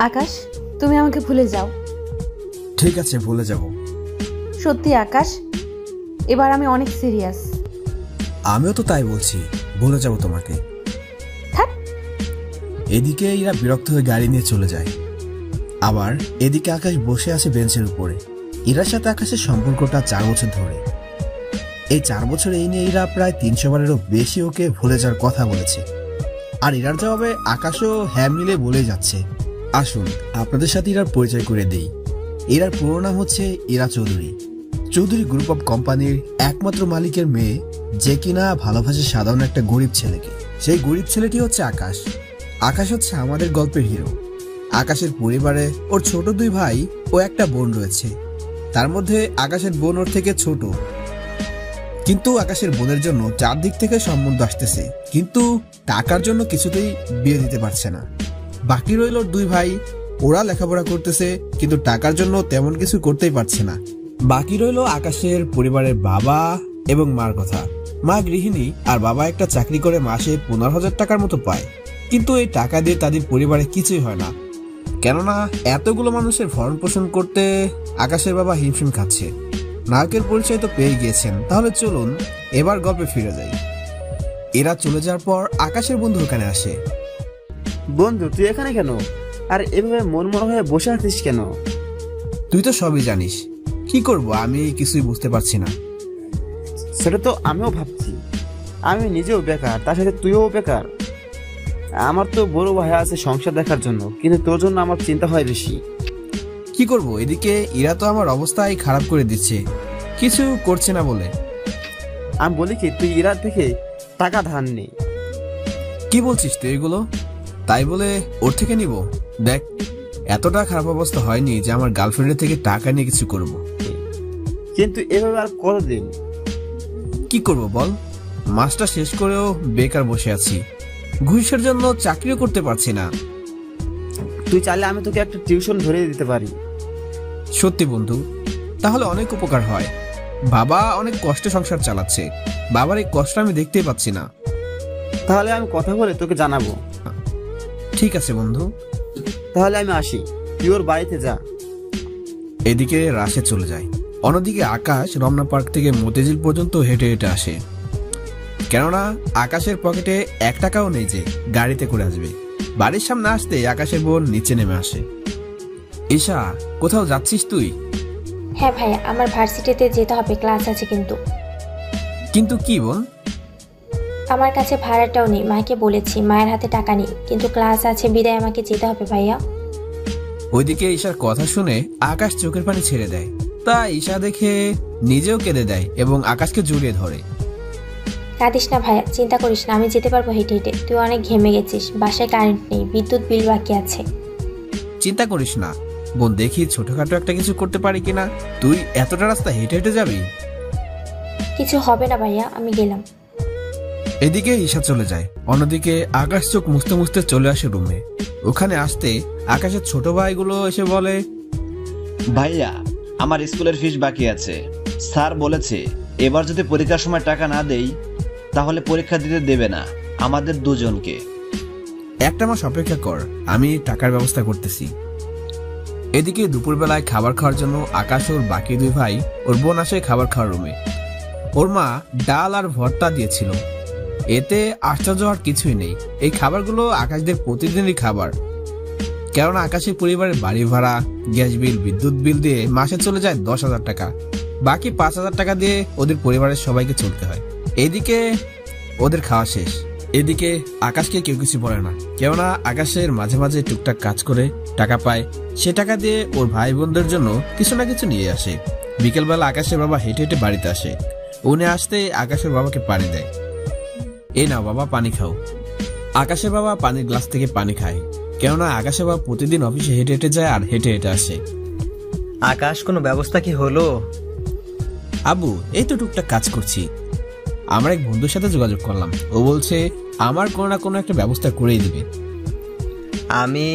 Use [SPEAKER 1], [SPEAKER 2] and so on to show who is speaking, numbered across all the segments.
[SPEAKER 1] আকাশ, তুমি আমাকে ভুলে যাও।
[SPEAKER 2] ঠিক আছে, ভুলে যাব।
[SPEAKER 1] সত্যি আকাশ, এবার আমি অনেক সিরিয়াস।
[SPEAKER 2] আমিও তো তাই বলছি, ভুলে যাব তোমাকে। এদিকে এরা বিরক্ত হয়ে গাড়ি নিয়ে চলে যায়। আবার এদিকে আকাশ বসে আছে বেঞ্চের উপরে। ইরার সাথে আকাশের সম্পর্কটা 4 বছর ধরে। এই 4 বছর এই নিয়ে ইরা প্রায় 300 বারেরও বেশি ওকে ভুলে যাওয়ার কথা বলেছে। আর ইরার জবাবে আকাশও হ্যাঁ মিলে বলে যাচ্ছে। আসুন আপনাদের সাথে ইরার পরিচয় করে দেই। ইরার পুরো নাম হচ্ছে ইরা চৌধুরী। চৌধুরী গ্রুপ অফ কোম্পানির একমাত্র মালিকের মেয়ে, যে কিনা ভালোবাসে সাধারণ একটা গরিব ছেলেকে। সেই গরিব ছেলেটি হচ্ছে আকাশ। আকাশ হচ্ছে আমাদের গল্পের হিরো। আকাশের পরিবারে ওর ছোট 2 ভাই ও একটা বোন রয়েছে। তার মধ্যে আকাশের বোন ওর থেকে ছোট, কিন্তু আকাশের বোনের জন্য 4 দিক থেকে সম্বন্ধ আসতেছে, কিন্তু টাকার জন্য কিছুতেই বিয়ে দিতে পারছে না। বাকি রইল 2 ভাই, ওরা লেখাপড়া করতেছে, কিন্তু টাকার জন্য তেমন কিছু করতেই পারছে না। বাকি রইল আকাশের পরিবারের বাবা এবং মার কথা। মা গৃহিণী আর বাবা একটা চাকরি করে মাসে 15,000 টাকার মতো পায়, কিন্তু এই টাকা দিয়ে তাদের পরিবারে কিছুই হয় না। কেননা এতগুলো মানুষের ভরণ পোষণ করতে আকাশের বাবা হিমশিম খাচ্ছে। নায়কের পরিচয় তো পেয়ে গিয়েছেন, তাহলে চলুন এবার গল্পে ফিরে যাই। এরা চলে যাওয়ার পর আকাশের বন্ধু ওখানে আসে।
[SPEAKER 3] বন্ধু, তুই এখানে কেন? আর এভাবে মনমরা হয়ে বসে আছিস কেন?
[SPEAKER 2] তুই তো সবই জানিস, কি করব আমি কিছুই বুঝতে পারছি না।
[SPEAKER 3] সেটা তো আমিও ভাবছি। আমি নিজেও বেকার, তার সাথে তুইও বেকার। আমার তো বড় ভাই আছে সংসার দেখার জন্য, কিন্তু তোর জন্য আমার চিন্তা হয় বেশি।
[SPEAKER 2] কি করব, এদিকে এরা তো আমার অবস্থাই খারাপ করে দিচ্ছে, কিছু করছে না বলে।
[SPEAKER 3] আমি বলি কি, তুই ইরার থেকে টাকা ধার নে।
[SPEAKER 2] কি বলছিস তুই এগুলো? তাই বলে ওর থেকে নিব? দেখ, এতটা খারাপ অবস্থা হয়নি যে আমার গার্লফ্রেন্ডের থেকে টাকা নিয়ে কিছু করব।
[SPEAKER 3] কিন্তু এভাবে আর কতদিন?
[SPEAKER 2] কি করব বল, মাসটা শেষ করেও বেকার বসে আছি, ঘুষের জন্য চাকরিও করতে পারছি না।
[SPEAKER 3] তুই চাইলে আমি তোকে একটা টিউশন ধরিয়ে দিতে পারি।
[SPEAKER 2] সত্যি বন্ধু, তাহলে অনেক উপকার হয়। বাবা অনেক কষ্টে সংসার চালাচ্ছে, বাবার এই কষ্ট আমি দেখতেই পাচ্ছি না।
[SPEAKER 3] তাহলে আমি কথা বলে তোকে জানাবো।
[SPEAKER 2] ঠিক আছে বন্ধু,
[SPEAKER 3] তাহলে আমি আসি, তুই ওর বাড়িতে যা।
[SPEAKER 2] এদিকে রাশে চলে যায়। অন্যদিকে আকাশ রমনা পার্ক থেকে মতিঝিল পর্যন্ত হেঁটে হেঁটে আসে, কেননা আকাশের পকেটে 1 টাকাও নেই যে গাড়িতে করে আসবে। বাড়ির সামনে আসতে আকাশের বোন নিচে নেমে আসে। ঈশা, কোথাও যাচ্ছিস তুই?
[SPEAKER 4] হ্যাঁ ভাইয়া, আমার ভার্সিটিতে যেতে হবে, ক্লাস আছে।
[SPEAKER 2] কিন্তু কি বোন?
[SPEAKER 4] আমার কাছে ভাড়াটাও নেই, মাকে বলেছি, মায়ের হাতে টাকা নেই, কিন্তু ক্লাস আছে বিদায় আমাকে যেতে হবে ভাইয়া।
[SPEAKER 2] ওইদিকে ঈশার কথা শুনে আকাশ চোখের পানি ছেড়ে দেয়। তা ঈশা দেখে নিজেও কেঁদে দেয় এবং আকাশকে জড়িয়ে ধরে।
[SPEAKER 4] কাঁদিস না ভাইয়া, চিন্তা করিস না, আমি যেতে পারবো হেঁটে হেঁটে। তুই অনেক ঘেমে গেছিস, বাসায় কারেন্ট নেই, বিদ্যুৎ বিল বাকি আছে।
[SPEAKER 2] চিন্তা করিস না বোন, দেখি ছোটখাটো একটা কিছু করতে পারি কিনা। তুই এতটা রাস্তা হেঁটে হেঁটে যাবি?
[SPEAKER 4] কিছু হবে না ভাইয়া, আমি গেলাম।
[SPEAKER 2] এদিকে ঈশা চলে যায়। অন্যদিকে আকাশ চোখ মুছতে মুছতে চলে আসে রুমে। ওখানে আসতে আকাশের ছোট ভাইগুলো এসে বলে,
[SPEAKER 5] ভাইয়া, আমার স্কুলের ফিস বাকি আছে। স্যার বলেছে এবার যদি পরীক্ষার সময় টাকা না দেই তাহলে পরীক্ষা দিতে দেবে না আমাদের দুজনকে।
[SPEAKER 2] একটা মাস অপেক্ষা কর, আমি টাকার ব্যবস্থা করতেছি। এদিকে দুপুরবেলায় খাবার খাওয়ার জন্য আকাশ ওর বাকি 2 ভাই ওর বোন আসে খাবার খাওয়ার রুমে। ওর মা ডাল আর ভর্তা দিয়েছিল, এতে আশ্চর্য আর কিছুই নেই। এই খাবারগুলো আকাশদের প্রতিদিনই খাবার, কেননা আকাশের পরিবারের বাড়ি ভাড়া, গ্যাস বিল, বিদ্যুৎ বিল দিয়ে মাসে চলে যায় 10,000 টাকা। বাকি 5,000 টাকা দিয়ে ওদের পরিবারের সবাইকে চলতে হয়। এদিকে ওদের খাওয়া শেষ। এদিকে আকাশকে কেউ কিছু বলে না, কেননা আকাশের মাঝে মাঝে টুকটাক কাজ করে টাকা পায়, সে টাকা দিয়ে ওর ভাই বোনদের জন্য কিছু না কিছু নিয়ে আসে। বিকেলবেলা আকাশের বাবা হেঁটে হেঁটে বাড়িতে আসে। উনি আসতে আকাশের বাবাকে পানি দেয়। এই নাও বাবা, পানি খাও। আকাশের বাবা পানির গ্লাস থেকে পানি খায়, কেননা আকাশের বাবা প্রতিদিন অফিসে হেঁটে হেঁটে যায় আর হেঁটে হেঁটে আসে।
[SPEAKER 6] আকাশ, কোনো ব্যবস্থা কি হলো?
[SPEAKER 2] আবু, এই তো টুকটাক কাজ করছি। আমার এক বন্ধুর সাথে যোগাযোগ করলাম, ও বলছে আমার কোনো না কোনো একটা ব্যবস্থা করেই দিবে।
[SPEAKER 6] আমি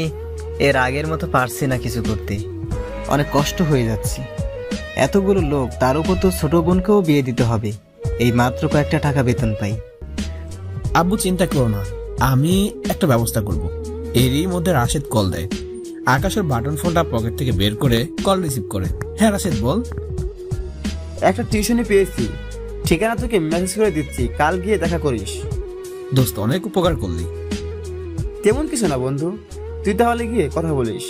[SPEAKER 6] এর আগের মতো পারছি না কিছু করতে, অনেক কষ্ট হয়ে যাচ্ছে। এতগুলো লোক, তার উপর তো ছোট বোনকেও বিয়ে দিতে হবে, এই মাত্র কয়েকটা টাকা বেতন পাই।
[SPEAKER 2] আব্বু চিন্তা করো না, আমি একটা ব্যবস্থা করব। এরই মধ্যে রাশেদ কল দেয়। আকাশের বাটন ফোনটা পকেট থেকে বের করে কল রিসিভ করে। হ্যাঁ রাশেদ বল।
[SPEAKER 3] একটা টিউশনি পেয়েছি, ঠিকানা তোকে মেসেজ করে দিচ্ছি, কাল গিয়ে দেখা করিস।
[SPEAKER 2] দোস্ত অনেক উপকার করলি।
[SPEAKER 3] তেমন কিছু না বন্ধু, তুই তাহলে গিয়ে কথা বলিস।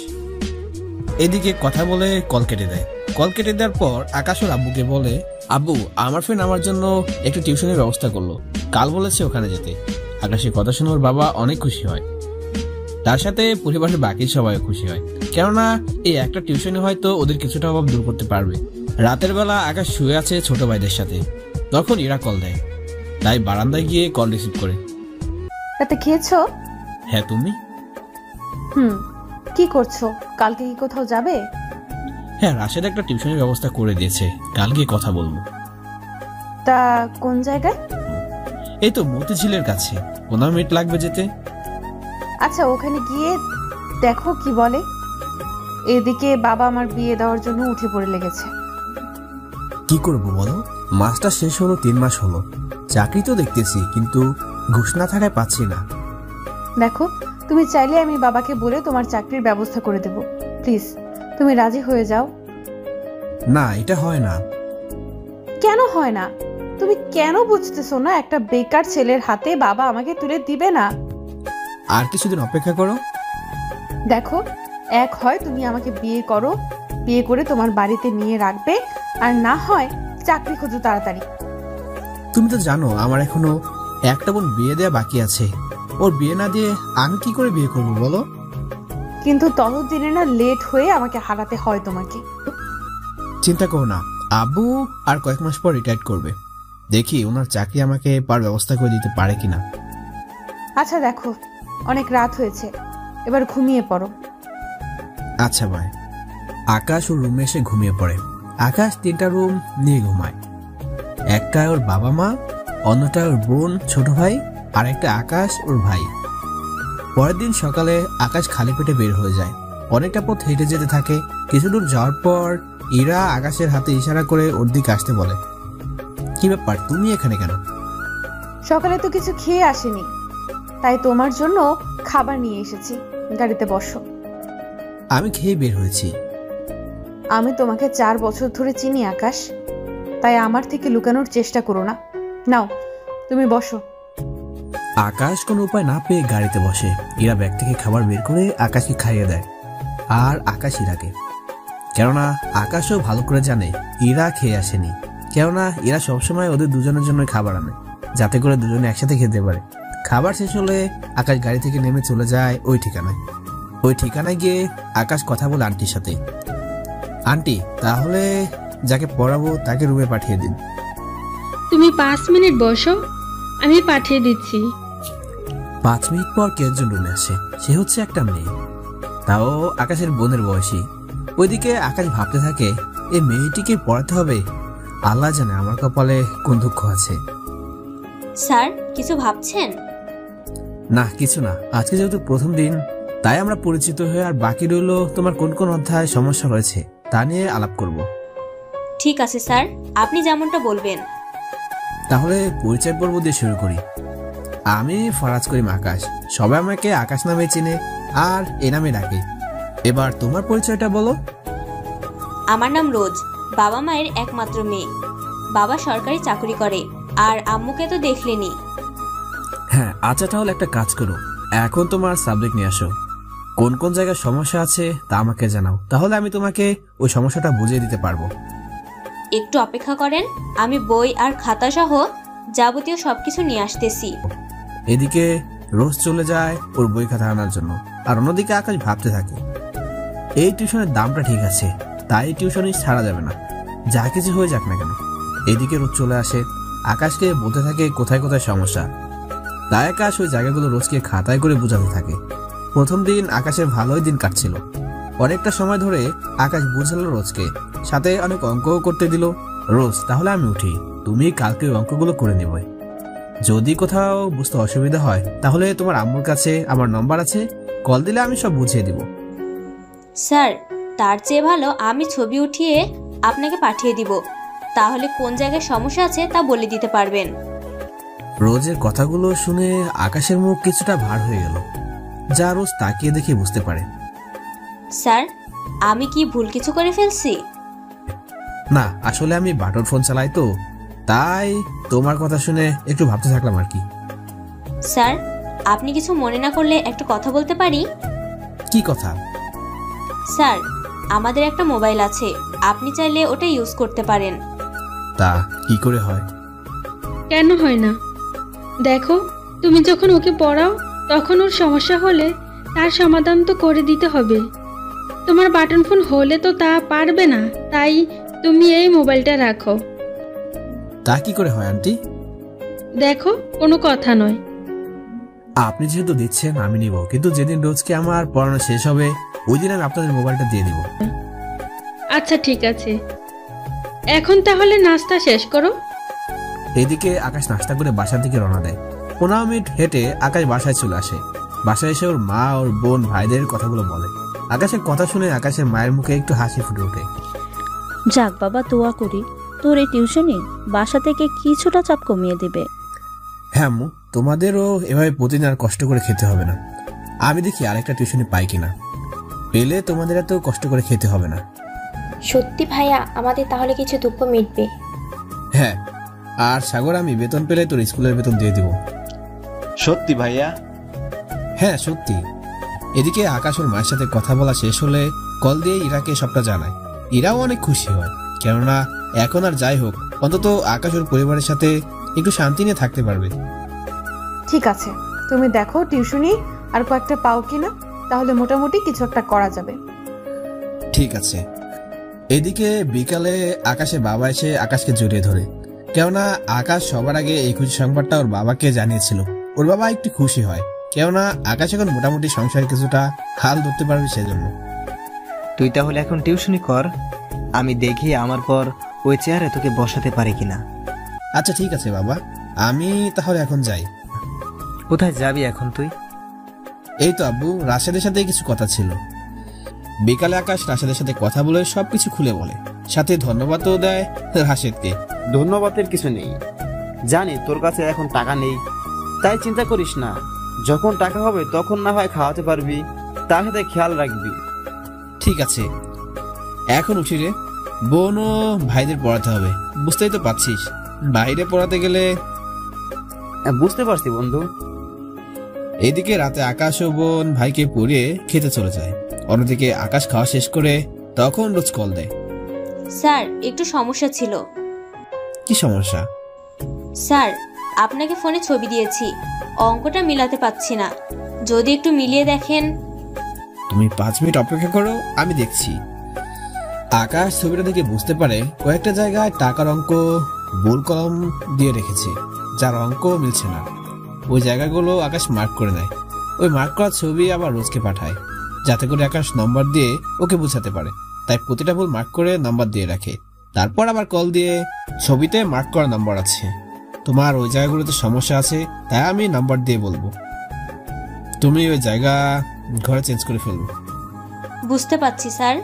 [SPEAKER 2] এদিকে কথা বলে কল কেটে দেয়। কল কেটে দেওয়ার পর আকাশ ওর আব্বুকে বলে, আব্বু আমার ফ্রেন্ড আমার জন্য একটু টিউশনের ব্যবস্থা করলো, কাল বলেছে ওখানে যেতে। আকাশের কথা শুনে ওর বাবা অনেক খুশি হয়, তার সাথে পরিবারের বাকি সবাই খুশি হয়, কেননা এই একটা টিউশনে হয়তো ওদের কিছুটা অভাব দূর করতে পারবে। রাতের বেলা আকাশ শুয়ে আছে ছোট ভাইদের সাথে, তখন ইরা কল দেয়, তাই বারান্দায় গিয়ে কল রিসিভ করে।
[SPEAKER 1] রাতে খেয়েছো?
[SPEAKER 2] হ্যাঁ তুমি?
[SPEAKER 1] কি করছো? কালকে কি কোথাও যাবে?
[SPEAKER 2] হ্যাঁ রাশেদ একটা টিউশনের ব্যবস্থা করে দিয়েছে, কাল গিয়ে কথা বলবো।
[SPEAKER 1] তা কোন জায়গায়?
[SPEAKER 2] এই তো মতিঝিলের কাছে, 15 মিনিট লাগবে যেতে।
[SPEAKER 1] আচ্ছা ওখানে গিয়ে দেখো কি বলে। এদিকে বাবা আমার বিয়ে দেওয়ার জন্য উঠে পড়ে লেগেছে।
[SPEAKER 2] কি করবো বলো, মাসটা শেষ হলো 3 মাস হলো, চাকরি তো দেখতেছি কিন্তু ঘুষ না থাকায় পাচ্ছি না।
[SPEAKER 1] দেখো তুমি চাইলে আমি বাবাকে বলে তোমার চাকরির ব্যবস্থা করে দেব, প্লিজ তুমি রাজি হয়ে যাও।
[SPEAKER 2] না এটা হয় না।
[SPEAKER 1] কেন হয় না? তুমি কেন বুঝতেছো না? একটা বেকার ছেলের হাতে বাবা আমাকে তুলে দিবে না।
[SPEAKER 2] আর কিছুদিন অপেক্ষা করো।
[SPEAKER 1] দেখো এক হয় তুমি আমাকে বিয়ে করো, বিয়ে করে তোমার বাড়িতে নিয়ে রাখবে, আর না হয় চাকরি খোঁজো তাড়াতাড়ি।
[SPEAKER 2] তুমি তো জানো আমার এখনো একটা বোন বিয়ে দেয়া বাকি আছে, ওর বিয়ে না দিয়ে আমি কি করে বিয়ে করবো বলো?
[SPEAKER 1] কিন্তু ততদিনে না লেট হয়ে আমাকে হারাতে হয় তোমাকে।
[SPEAKER 2] চিন্তা করো না, আব্বু আর কয়েক মাস পর রিটায়ার করবে, দেখি ওনার চাকরি আমাকে পার ব্যবস্থা করে দিতে পারে কিনা।
[SPEAKER 1] আচ্ছা দেখো অনেক রাত হয়েছে, এবার ঘুমিয়ে পড়ো।
[SPEAKER 2] আচ্ছা ভাই। আকাশ ওর রুমে এসে ঘুমিয়ে পড়ে। আকাশ 3টা রুম নিয়ে ঘুমায়, একটায় ওর বাবা মা, অন্যটায় ওর বোন ছোট ভাই, আর একটা আকাশ ওর ভাই। পরের দিন সকালে আকাশ খালি পেটে বের হয়ে যায়, অনেকটা পথ হেঁটে যেতে থাকে। কিছু দূর যাওয়ার পর ইরা আকাশের হাতে ইশারা করে ওর দিকে আসতে বলে। কি ব্যাপার, তুমি এখানে কেন?
[SPEAKER 1] সকালে তো কিছু খেয়ে আসেনি, তাই তোমার জন্য খাবার নিয়ে এসেছি, গাড়িতে বসো।
[SPEAKER 2] আমি খেয়ে বের হয়েছি।
[SPEAKER 1] আমি তোমাকে 4 বছর ধরে চিনি আকাশ, তাই আমার থেকে লুকানোর চেষ্টা করো না। নাও তুমি বসো।
[SPEAKER 2] আকাশ কোনো উপায় না পেয়ে গাড়িতে বসে। ইরা ব্যাগ থেকে খাবার বের করে আকাশকে খাইয়ে দেয়, আর আকাশ ইরাকে। কেননা আকাশও ভালো করে জানে ইরা খেয়ে আসেনি, কেননা ইরা সবসময় ওদের দুজনের জন্য খাবার আনে, যাতে করে দুজনে একসাথে খেতে পারে। খাবার শেষ হলে আকাশ গাড়ি থেকে নেমে চলে যায় ওই ঠিকানায়। ওই ঠিকানায় গিয়ে আকাশ কথা বলে আন্টির সাথে। আন্টি, তাহলে যাকে পড়াবো তাকে রুমে পাঠিয়ে দিন।
[SPEAKER 7] তুমি 5 মিনিট বসো, আমি পাঠিয়ে দিচ্ছি।
[SPEAKER 2] 5 মিনিট পর কে একজন রুমে আসে, সে হচ্ছে একটা মেয়ে, তাও আকাশের বোনের বয়সী। ওইদিকে আকাশ ভাবতে থাকে, এই মেয়েটিকে পড়াতে হবে, আল্লাহ জানে আমার কপালে কোন দুঃখ আছে।
[SPEAKER 8] স্যার কিছু ভাবছেন?
[SPEAKER 2] না কিছু না, আজকে যেহেতু প্রথম দিন তাই আমরা পরিচিত হয়ে, আর বাকি রইল তোমার কোন কোন অধ্যায় সমস্যা রয়েছে তা নিয়ে আলাপ করব।
[SPEAKER 8] ঠিক আছে স্যার, আপনি যেমনটা বলবেন।
[SPEAKER 2] তাহলে পরিচয় পর্ব দিয়ে শুরু করি। আমি ফরাজ করিম আকাশ, সবাই আমাকে আকাশ নামে চিনে আর এ নামে ডাকে। এবার তোমার পরিচয়টা বলো।
[SPEAKER 8] আমার নাম রোজ, বাবা মায়ের একমাত্র মেয়ে। বাবা সরকারি চাকরি করে, আর আম্মুকে তো দেখলেনি।
[SPEAKER 2] হ্যাঁ আচ্ছা, তাহলে একটা কাজ করো, এখন তোমার সাবজেক্ট নিয়ে আসো। কোন কোন জায়গায় সমস্যা আছে তা আমাকে জানাও, তাহলে আমি তোমাকে ওই সমস্যাটা বুঝিয়ে দিতে পারবো।
[SPEAKER 8] একটু অপেক্ষা করেন, আমি বই আর খাতা সহ যাবতীয় সবকিছু নিয়ে আসতেছি।
[SPEAKER 2] এদিকে রোজ চলে যায় ওর বই খাতা আনার জন্য, আর অন্যদিকে আকাশ ভাবতে থাকে, এই টিউশনের দামটা ঠিক আছে, তাই টিউশনই ছাড়া যাবে না, যা কিছু হয়ে যাক না কেন। এদিকে রোজ চলে আসে, আকাশকে বলতে থাকে কোথায় কোথায় সমস্যা। তাই আকাশ ওই জায়গাগুলো রোজকে খাতায় করে বোঝাতে থাকে। প্রথম দিন আকাশের ভালোই দিন কাটছিল, অনেকটা সময় ধরে আকাশ বুঝালো রোজকে, সাথে অনেক অঙ্কও করতে দিল। রোজ, তাহলে আমি উঠি, তুমি কালকে অঙ্কগুলো করে নিবে। যদি কোথাও বুঝতে অসুবিধা হয় তাহলে তোমার আম্মুর কাছে আমার নম্বর আছে, কল দিলে আমি সব বুঝিয়ে দিব।
[SPEAKER 8] স্যার তার চেয়ে ভালো আমি ছবি উঠিয়ে আপনাকে পাঠিয়ে দিব, তাহলে কোন জায়গায় সমস্যা আছে তা বলে দিতে পারবেন।
[SPEAKER 2] রোজের কথাগুলো শুনে আকাশের মুখ কিছুটা ভার হয়ে গেল, যা রোজ তাকিয়ে দেখে বুঝতে পারে।
[SPEAKER 8] স্যার, আমি কি ভুল কিছু করে ফেলছি?
[SPEAKER 2] না, আসলে আমি বাটন ফোন চালাই তো, তাই তোমার কথা শুনে একটু ভাবতে থাকলাম আর কি।
[SPEAKER 8] স্যার, আপনি কিছু মনে না করলে একটা কথা বলতে পারি?
[SPEAKER 2] কি কথা?
[SPEAKER 8] স্যার, আমাদের একটা মোবাইল আছে, আপনি চাইলে ওটা ইউজ করতে পারেন।
[SPEAKER 2] তা কি করে হয়?
[SPEAKER 7] কেন হয় না? দেখো, তুমি যখন ওকে পড়াও তখন ওর সমস্যা হলে তার সমাধান তো করে দিতে হবে। তোমার বাটন ফোন হলে তো তা পারবে না, তাই তুমি এই মোবাইলটা রাখো।
[SPEAKER 2] তা কি করে হয় আন্টি?
[SPEAKER 7] দেখো, কোনো কথা নয়।
[SPEAKER 2] আপনি যেহেতু দিচ্ছেন আমি নিব, কিন্তু যেদিন রোজকে আমার পড়ানো শেষ হবে ওই দিন আমি আপনাদের মোবাইলটা দিয়ে দিব।
[SPEAKER 7] আচ্ছা ঠিক আছে, এখন তাহলে নাস্তা শেষ করো।
[SPEAKER 2] এদিকে আকাশ নাস্তা করে বাসার দিকে রওনা দেয়। 15 মিনিট হেঁটে আকাশ বাসায় চলে আসে। বাসায় এসে ওর মা, ওর বোন, ভাইদের কথাগুলো বলে। আকাশের কথা শুনে আকাশের মায়ের মুখে একটু হাসি ফুটে ওঠে।
[SPEAKER 9] যাক বাবা, দোয়া করি তোর এই টিউশনি বাসা থেকে কিছুটা চাপ কমিয়ে দেবে।
[SPEAKER 2] হ্যাঁ আম্মু, তোমাদেরও এভাবে প্রতিদিন আর কষ্ট করে খেতে হবে না। আমি দেখি আরেকটা টিউশনি পাই কিনা, পেলে তোমাদের এত কষ্ট করে খেতে হবে না।
[SPEAKER 4] সত্যি ভাইয়া, আমাদের তাহলে কিছু দুঃখ মিটবে।
[SPEAKER 2] হ্যাঁ, আর সাগর, আমি বেতন পেলে তোর স্কুলের বেতন দিয়ে দিব।
[SPEAKER 5] সত্যি ভাইয়া?
[SPEAKER 2] হ্যাঁ সত্যি। এদিকে আকাশ ওর মায়ের সাথে কথা বলা শেষ হলে কল দিয়ে ইরাকে সবটা জানায়। ইরাও অনেক খুশি হয়, কেননা এখন আর যাই হোক অন্তত আকাশ ওর পরিবারের সাথে একটু শান্তি নিয়ে থাকতে পারবে।
[SPEAKER 1] ঠিক আছে, তুমি দেখো টিউশনি আর কয়েকটা পাও কিনা, তাহলে মোটামুটি কিছু একটা করা যাবে।
[SPEAKER 2] ঠিক আছে। এদিকে বিকালে আকাশের বাবা এসে আকাশকে জড়িয়ে ধরে, কেননা আকাশ সবার আগে এই খুশি সংবাদটা ওর বাবাকে জানিয়েছিল। ওর বাবা একটু খুশি হয়, কেননা আকাশ এখন মোটামুটি সংসারে কিছুটা হাল ধরতে পারবে সেজন্য।
[SPEAKER 6] তুই তাহলে এখন টিউশনি কর, আমি দেখি আমার পর ওই চেয়ারে তোকে বসাতে পারি কিনা।
[SPEAKER 2] আচ্ছা ঠিক আছে বাবা, আমি তাহলে এখন যাই।
[SPEAKER 6] কোথায় যাবি এখন তুই?
[SPEAKER 2] এই তো আব্বু, রাশেদের সাথে কিছু কথা ছিল। বিকালে আকাশ রাশেদের সাথে কথা বলে সবকিছু খুলে বলে, সাথে ধন্যবাদও দেয় রাশেদকে।
[SPEAKER 3] ধন্যবাদের কিছু নেই, জানি তোর কাছে এখন টাকা নেই, তাই চিন্তা করিস না। যখন টাকা হবে তখন না হয় খাওয়াতে পারবি, তার সাথে খেয়াল রাখবি।
[SPEAKER 2] ঠিক আছে, এখন উঠি রে। বোন ও ভাইদের পড়াতে হবে, বুঝতেই তো পারছিস, বাইরে পড়াতে গেলে।
[SPEAKER 3] বুঝতে পারছি বন্ধু।
[SPEAKER 2] এদিকে রাতে আকাশ ও বোন ভাইকে পড়িয়ে খেতে চলে যায়। অন্যদিকে আকাশ খাওয়া শেষ করে তখন রোজ কল দেয়।
[SPEAKER 8] স্যার, একটু সমস্যা ছিল।
[SPEAKER 2] কি সমস্যা?
[SPEAKER 8] স্যার, আপনাকে ফোনে ছবি দিয়েছি, অঙ্কটা মিলাতে পারছি না, যদি একটু মিলিয়ে দেখেন।
[SPEAKER 2] তুমি 5 মিনিট অপেক্ষা করো, আমি দেখছি। আকাশ ছবিটা দেখে বুঝতে পারে কয়েকটা জায়গায় টাকার অঙ্ক বোল কলম দিয়ে রেখেছে, যার অঙ্ক মিলছে না। ওই জায়গাগুলো আকাশ মার্ক করে নেয়। ওই মার্ক করা ছবি আবার রোজকে পাঠায়, যাতে করে আকাশ নম্বর দিয়ে ওকে বোঝাতে পারে। তাই প্রতিটা ভুল মার্ক করে নাম্বার দিয়ে রাখে। তারপর আবার কল দিয়ে, ছবিতে মার্ক করা নাম্বার আছে, তোমার ওই জায়গাগুলোতে সমস্যা আছে, তাই আমি নাম্বার দিয়ে বলবো, তুমি ওই জায়গা ঘরে চেঞ্জ করে ফেলবো।
[SPEAKER 8] বুঝতে পারছি স্যার।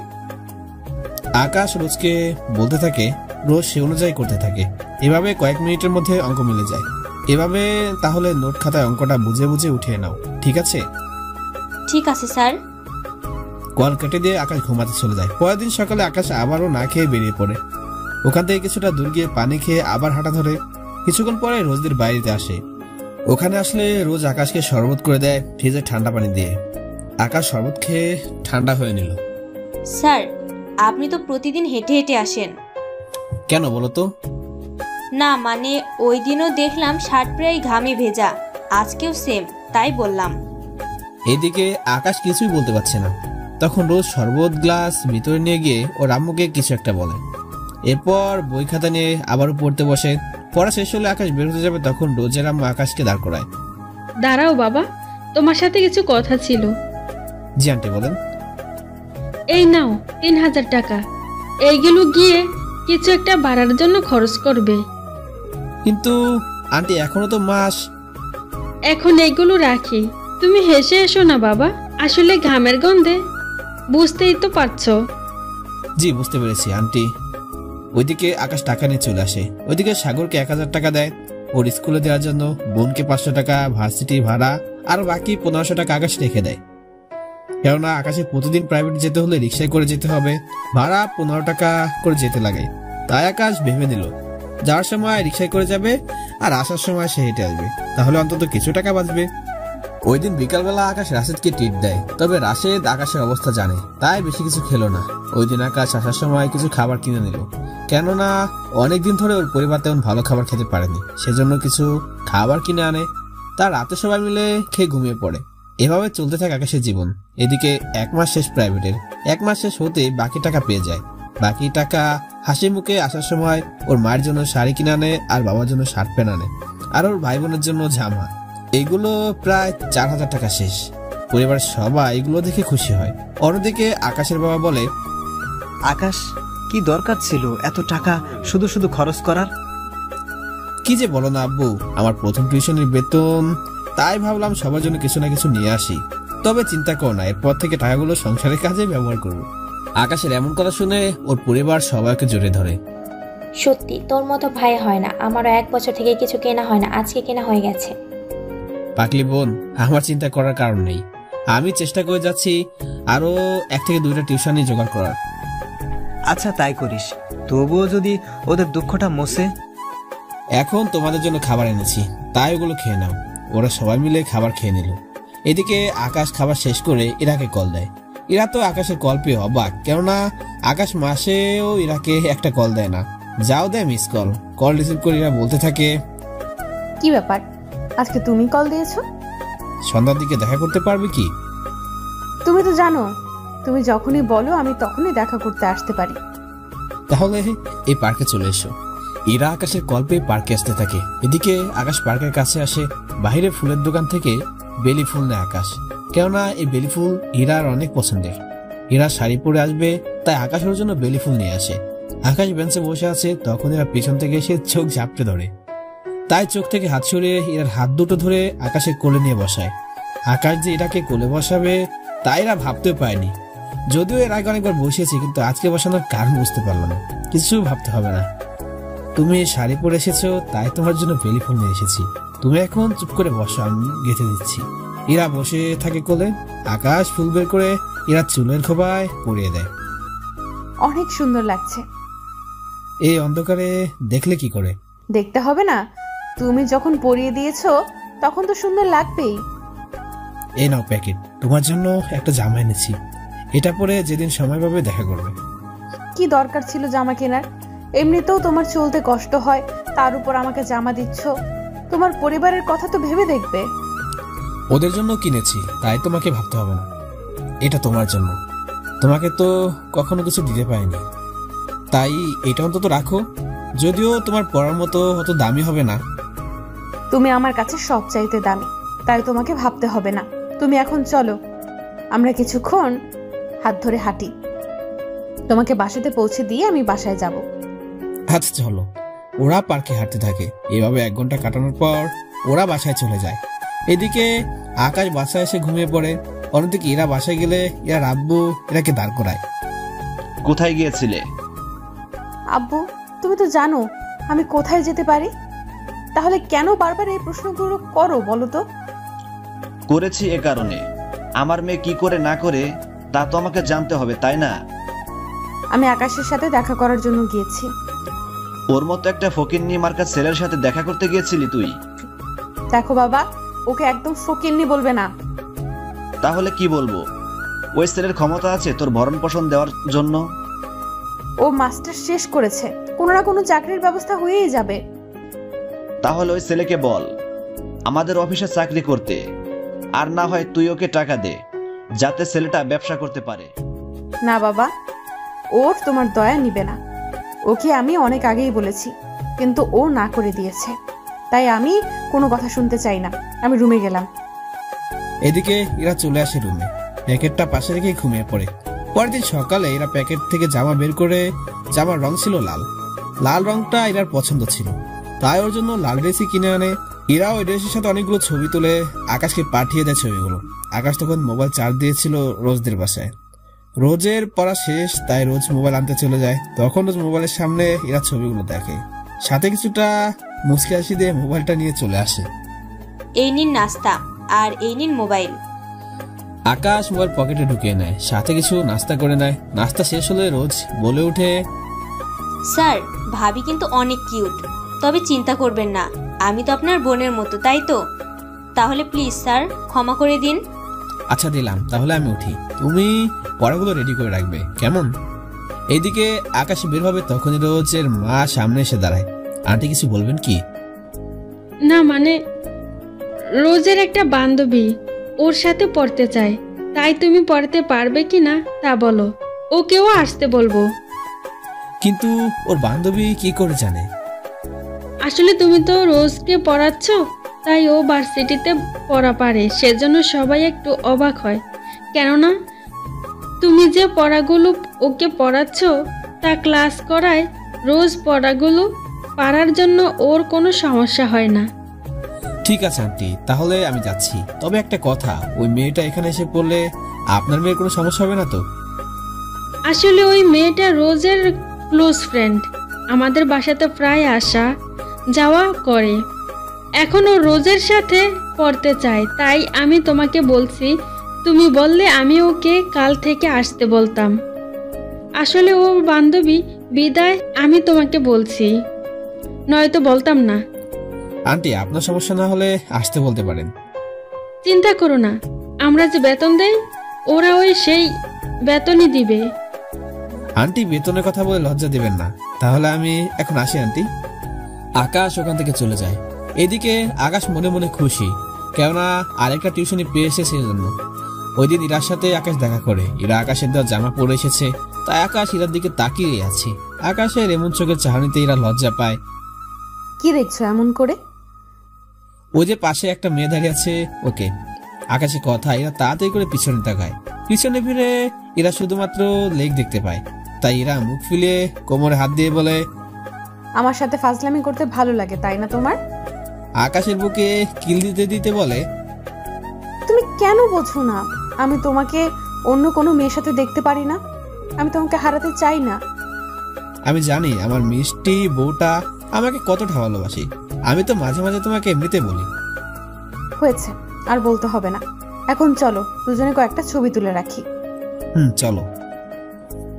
[SPEAKER 2] আকাশ রোজকে বলতে থাকে, রোজ সে অনুযায়ী করতে থাকে। এভাবে কয়েক মিনিটের মধ্যে অঙ্ক মিলে যায়। এভাবে তাহলে নোট খাতায় অঙ্কটা বুঝে বুঝে উঠিয়ে নাও, ঠিক আছে?
[SPEAKER 8] ঠিক আছে স্যার।
[SPEAKER 2] কল কেটে দিয়ে আকাশ ঘুমাতে চলে যায়। পরের দিন সকালে আকাশ আবারও না খেয়ে বেরিয়ে পড়ে। ওখান থেকে কিছুটা দূর গিয়ে পানি খেয়ে আবার হাঁটা ধরে। কিছুক্ষণ পরে রোজদের বাড়িতে আসে। ওখানে আসলে রোজ আকাশকে শরবত করে দেয় ফ্রিজে ঠান্ডা পানি দিয়ে। আকাশ শরবত খেয়ে ঠান্ডা হয়ে নিল।
[SPEAKER 8] স্যার, আপনি তো প্রতিদিন হেঁটে হেঁটে আসেন।
[SPEAKER 2] কেন বলো তো?
[SPEAKER 8] না মানে ওই দিনও দেখলাম শার্ট প্রায় ঘামে ভেজা, আজকেও সেম, তাই বললাম।
[SPEAKER 2] এদিকে আকাশ কিছুই বলতে পারছে না। তখন রোজ শরবত গ্লাস ভিতরে নিয়ে গিয়ে ওর আম্মুকে কিছু একটা বলে। এরপর বই খাতা নিয়ে আবারও পড়তে বসে। পড়া শেষ হলে আকাশ বের হতে যাবে, তখন রোজের আম্মু আকাশকে দাঁড় করায়।
[SPEAKER 7] দাঁড়াও বাবা, তোমার সাথে কিছু কথা ছিল।
[SPEAKER 2] জি আন্টি বলেন।
[SPEAKER 7] এই নাও 3000 টাকা, এইগুলো গিয়ে কিছু একটা বাড়ার জন্য খরচ করবে।
[SPEAKER 2] কিন্তু আন্টি এখনো তো মাস।
[SPEAKER 7] এখন এইগুলো রাখি, তুমি হেসে এসো না বাবা, আসলে ঘামের গন্ধে, বুঝতেই তো পারছো।
[SPEAKER 2] জি বুঝতে পেরেছি আন্টি। ওইদিকে আকাশ টাকা নিয়ে চলে আসে। ওইদিকে সাগরকে 1000 টাকা দেয় ওর স্কুলে দেওয়ার জন্য, বোনকে 500 টাকা ভার্সিটি ভাড়া, আর বাকি 1500 টাকা আকাশ রেখে দেয়। কেননা আকাশে প্রতিদিন প্রাইভেট যেতে হলে রিক্সায় করে যেতে হবে, ভাড়া 15 টাকা করে যেতে লাগে। তাই আকাশ ভেবে নিল যাওয়ার সময় রিক্সায় করে যাবে আর আসার সময় সে হেঁটে আসবে, তাহলে অন্তত কিছু টাকা বাঁচবে। ওই দিন বিকালবেলা আকাশ রাশেদকে ট্রিট দেয়, তবে রাশেদ আকাশের অবস্থা জানে, তাই বেশি কিছু খেলো না। ওই দিন আকাশ আসার সময় কিছু খাবার কিনে নিল, কেননা অনেকদিন ধরে ওর পরিবার তেমন ভালো খাবার খেতে পারেনি, সেজন্য কিছু খাবার কিনে আনে। তার রাতে সবাই মিলে খেয়ে ঘুমিয়ে পড়ে। এভাবে চলতে থাকে আকাশের জীবন। এদিকে 1 মাস শেষ প্রাইভেটের। 1 মাস শেষ হতে বাকি টাকা পেয়ে যায়। বাকি টাকা হাসি মুখে আসার সময় ওর মায়ের জন্য শাড়ি কিনে আনে, আর বাবার জন্য শার্ট প্যান্ট আনে, আর ওর ভাই বোনের জন্য জামা। এগুলো প্রায় 4000 টাকা শেষ। পরিবারের সবাই এগুলো দেখে খুশি হয়। অন্যদিকে আকাশের বাবা বলে,
[SPEAKER 6] আকাশ, কি দরকার ছিল এত টাকা শুধু শুধু খরচ করার?
[SPEAKER 2] কি যে বলো না আব্বু, আমার প্রথম টিউশনের বেতন, তাই ভাবলাম সবার জন্য কিছু না কিছু নিয়ে আসি। তবে চিন্তা করো না, এরপর থেকে টাকাগুলো সংসারের কাজে ব্যবহার করবো। আকাশের এমন কথা শুনে ওর পরিবার সবাইকে জড়িয়ে ধরে।
[SPEAKER 4] সত্যি তোর মতো ভাই হয় না, আমারও 1 বছর থেকে কিছু কেনা হয় না, আজকে কেনা হয়ে গেছে।
[SPEAKER 2] পাকলি বোন, আমার চিন্তা করার কারণ নেই। আমি চেষ্টা করে যাচ্ছি আরো 1 থেকে 2টা টিউশনই জোগাড় করার।
[SPEAKER 6] আচ্ছা তাই করিস, তবুও যদি ওদের দুঃখটা মোছে।
[SPEAKER 2] এখন তোমাদের জন্য খাবার এনেছি, তাই ওগুলো খেয়ে নাও। ওরা সবাই মিলে খাবার খেয়ে নিল। এদিকে আকাশ খাবার শেষ করে ইরাকে কল দেয়। ইরা তো আকাশের কল পেয়ে অবাক, কেননা আকাশ মাসেও ইরাকে একটা কল দেয় না, যাও দেয় মিস কল। কল রিসিভ করে ইরা বলতে থাকে,
[SPEAKER 1] কি ব্যাপার, আজকে তুমি কল দিয়েছো?
[SPEAKER 2] সন্ধ্যার দিকে দেখা করতে পারবে কি?
[SPEAKER 1] তুমি তো জানো, তুমি যখনই বলো আমি তখনই দেখা করতে আসতে পারি।
[SPEAKER 2] তাহলে এই পার্কে চলে এসো। ইরা আকাশের কল পেয়ে পার্কে আসতে থাকে। এদিকে আকাশ পার্কের কাছে আসে। বাইরে ফুলের দোকান থেকে বেলি ফুল নেয় আকাশ, কেননা এই বেলি ফুল ইরার অনেক পছন্দের। ইরা শাড়ি পরে আসবে, তাই আকাশ ওর জন্য বেলি ফুল নিয়ে আসে। আকাশ বেঞ্চে বসে আছে, তখন এরা পিছন থেকে এসে চোখ ঝাপটে ধরে, তাই চোখ থেকে হাত সরিয়ে ইরার হাত দুটো ধরে আকাশের কোলে নিয়ে বসায়। আকাশ যে ইরাকে কোলে বসাবে তাই এরা ভাবতেও পায়নি। যদিও এর আগে অনেকবার বসিয়েছি, কিন্তু আজকে বসানোর কারণ বুঝতে পারলাম না। কিছু ভাবতে হবে না, তুমি শাড়ি পরে এসেছো, তাই তোমার জন্য বেলি ফুল নিয়ে এসেছি। তুমি এখন চুপ করে বসো, আমি গেঁথে দিচ্ছি। ইরা বসে থাকে কোলে। আকাশ ফুল বের করে ইরা চুলের খোপায় পরিয়ে দেয়।
[SPEAKER 1] অনেক সুন্দর লাগছে।
[SPEAKER 2] এই অন্ধকারে দেখলে কি করে?
[SPEAKER 1] দেখতে হবে না, তুমি যখন পরিয়ে দিয়েছো তখন তো সুন্দর লাগবেই।
[SPEAKER 2] এই নাও প্যাকেট, তোমার জন্য একটা জামা এনেছি। এটা পরে যেদিন সময় পাবে দেখা করবে।
[SPEAKER 1] কি দরকার ছিল জামা কেনার? এমনিতেও তোমার চলতে কষ্ট হয়, তার উপর আমাকে জামা দিচ্ছ। তোমার পরিবারের কথা তো ভেবে দেখবে।
[SPEAKER 2] ওদের জন্য কিনেছি, তাই তোমাকে ভাবতে হবে না। এটা তোমার জন্য, তোমাকে তো কখনো কিছু দিতে পারিনি, তাই এটা অন্তত রাখো। যদিও তোমার পরার মতো অত দামি হবে না।
[SPEAKER 1] তুমি আমার কাছে সব চাইতে দামি, তাই তোমাকে ভাবতে হবে না। তুমি এখন চলো, আমরা কিছুক্ষণ হাত ধরে হাঁটি। তোমাকে বাসাতে পৌঁছে দিয়ে আমি বাসায় যাব।
[SPEAKER 2] আচ্ছা চলো। ওরা পার্কে হাঁটতে থাকে। এভাবে 1 ঘন্টা কাটানোর পর ওরা বাসায় চলে যায়। এদিকে আকাশ বাসায় এসে ঘুমিয়ে পড়ে। অন্যদিকে এরা বাসায় গেলে এরা আব্বু এরাকে দাঁড় করায়।
[SPEAKER 5] কোথায় গিয়েছিলে?
[SPEAKER 1] আব্বু, তুমি তো জানো আমি কোথায় যেতে পারি, তাহলে কেন বারবার এই প্রশ্নগুলো করো বলো তো?
[SPEAKER 5] করেছি এ কারণে, আমার মেয়ে কি করে না করে তা তো আমাকে জানতে হবে, তাই না?
[SPEAKER 1] আমি আকাশের সাথে দেখা করার জন্য গিয়েছি।
[SPEAKER 5] ওর মতো একটা ফকিন্নি মার্কা ছেলের সাথে দেখা করতে গিয়েছিলি তুই?
[SPEAKER 1] দেখো বাবা, ওকে একদম ফকিন্নি বলবে না।
[SPEAKER 5] তাহলে কি বলবো? ওই ছেলের ক্ষমতা আছে তোর ভরণ পোষণ দেওয়ার জন্য?
[SPEAKER 1] ও মাস্টার শেষ করেছে, কোনো না কোনো চাকরির ব্যবস্থা হয়েই যাবে।
[SPEAKER 5] তাহলে ওই ছেলেকে বল আমাদের অফিসে চাকরি করতে, আর না হয় তুই ওকে টাকা দে, যাতে ছেলেটা ব্যবসা করতে পারে।
[SPEAKER 1] না বাবা, ওর তোমার দয়া নিবে না। ওকে আমি অনেক আগেই বলেছি, কিন্তু ও না করে দিয়েছে, তাই আমি কোনো কথা শুনতে চাই না। আমি রুমে গেলাম।
[SPEAKER 2] এদিকে এরা চলে আসে রুমে। প্যাকেটটা পাশে রেখে ঘুমিয়ে পড়ে। পরের দিন সকালে এরা প্যাকেট থেকে জামা বের করে, জামার রং ছিল লাল। লাল রংটা এরার পছন্দ ছিল, তাই ওর জন্য লাল ড্রেসই কিনে আনে। এরা ওই ড্রেসের সাথে অনেকগুলো ছবি তুলে আকাশকে পাঠিয়ে দেয় ছবিগুলো। আকাশ তখন মোবাইল চার্জ দিয়েছিল রোজদের বাসায়। রোজের পড়া শেষ, তাই রোজ মোবাইল আনতে চলে যায়। তখন রোজ মোবাইলের সামনে এরা ছবিগুলো দেখে, সাথে কিছুটা মুচকি হাসি দিয়ে মোবাইলটা নিয়ে চলে আসে।
[SPEAKER 8] এই নিন নাস্তা, আর এই নিন মোবাইল।
[SPEAKER 2] আকাশ মোবাইল পকেটে ঢুকিয়ে নেয়, সাথে কিছু নাস্তা করে নেয়। নাস্তা শেষ হলে রোজ বলে ওঠে,
[SPEAKER 8] স্যার ভাবি কিন্তু অনেক কিউট, তবে চিন্তা করবেন না, আমি তো আপনার বোনের মতো, তাই তো? তাহলে প্লিজ স্যার ক্ষমা করে দিন।
[SPEAKER 2] আচ্ছা দিলাম, তাহলে আমি উঠি। তুমি পড়াগুলো রেডি করে রাখবে, কেমন? এইদিকে আকাশ বের হবে, তখনই রোজের মা সামনে এসে দাঁড়ায়। আন্টি কিছু বলবেন কি?
[SPEAKER 7] না মানে রোজের একটা বান্ধবী ওর সাথে পড়তে চায়, তাই তুমি পড়াতে পারবে কি না তা বলো, ওকেও আসতে বলবো।
[SPEAKER 2] কিন্তু ওর বান্ধবী কি করে জানে?
[SPEAKER 7] আসলে তুমি তো রোজকে পড়াচ্ছ, তাই ও ভার্সিটিতে পড়া পারে, সেজন্য সবাই একটু অবাক হয়। কেননা তুমি যে পড়াগুলো ওকে পড়াচ্ছ তা ক্লাস করায় রোজ পড়াগুলো পারার জন্য ওর কোনো সমস্যা হয় না।
[SPEAKER 2] ঠিক আছে আন্টি, তাহলে আমি যাচ্ছি। তবে একটা কথা, ওই মেয়েটা এখানে এসে পড়লে আপনার মেয়ের কোনো সমস্যা হবে না তো?
[SPEAKER 7] আসলে ওই মেয়েটা রোজের ক্লোজ ফ্রেন্ড, আমাদের বাসাতে প্রায় আসা যাওয়া করে। এখন ও রোজের সাথে পড়তে চায়, তাই আমি তোমাকে বলছি, তুমি বললে আমি ওকে কাল থেকে আসতে বলতাম। আসলে ও বান্ধবী বিদায় আমি তোমাকে বলছি, নয়তো বলতাম না।
[SPEAKER 2] আন্টি আপনার সমস্যা না হলে আসতে বলতে পারেন।
[SPEAKER 7] চিন্তা করো না, আমরা যে বেতন দেই ওরা ওই সেই বেতনই দিবে।
[SPEAKER 2] আন্টি বেতনের কথা বলে লজ্জা দিবেন না। তাহলে আমি এখন আসি আন্টি। আকাশ ওখান থেকে চলে যায়। এদিকে আকাশ মনে মনে খুশি, কেননা আরেকটা টিউশনি পেয়ে এসেছে সেজন্য। ওই দিন ইরার সাথে আকাশ দেখা করে। ইরা আকাশের দেওয়া জামা পরে এসেছে, তাই আকাশ ইরার দিকে তাকিয়ে আছে। আকাশের এমন চোখের চাহনিতে ইরা লজ্জা পায়।
[SPEAKER 1] কি দেখছো এমন করে?
[SPEAKER 2] ওই যে পাশে একটা মেয়ে দাঁড়িয়ে আছে, ওকে। আকাশের কথা ইরা তাড়াতাড়ি করে পিছনে তাকায়। পিছনে ফিরে ইরা শুধুমাত্র লেগ দেখতে পায়, তাই ইরা মুখ ফুলিয়ে কোমরে হাত দিয়ে বলে,
[SPEAKER 1] আমার সাথে ফাজলামি করতে ভালো লাগে তাই না তোমার?
[SPEAKER 2] আকাশের বুকে কিল দিতে দিতে বলে,
[SPEAKER 1] তুমি কেন বোঝো না আমি তোমাকে অন্য কোনো মেয়ের সাথে দেখতে পারি না? আমি তোমাকে হারাতে চাই না।
[SPEAKER 2] আমি জানি আমার মিষ্টি বউটা আমাকে কতটা ভালোবাসি। আমি তো মাঝে মাঝে তোমাকে এমনিতে বলি।
[SPEAKER 1] হয়েছে, আর বলতে হবে না। এখন চলো দুজনে কয়েকটা ছবি তুলে রাখি।
[SPEAKER 2] চলো।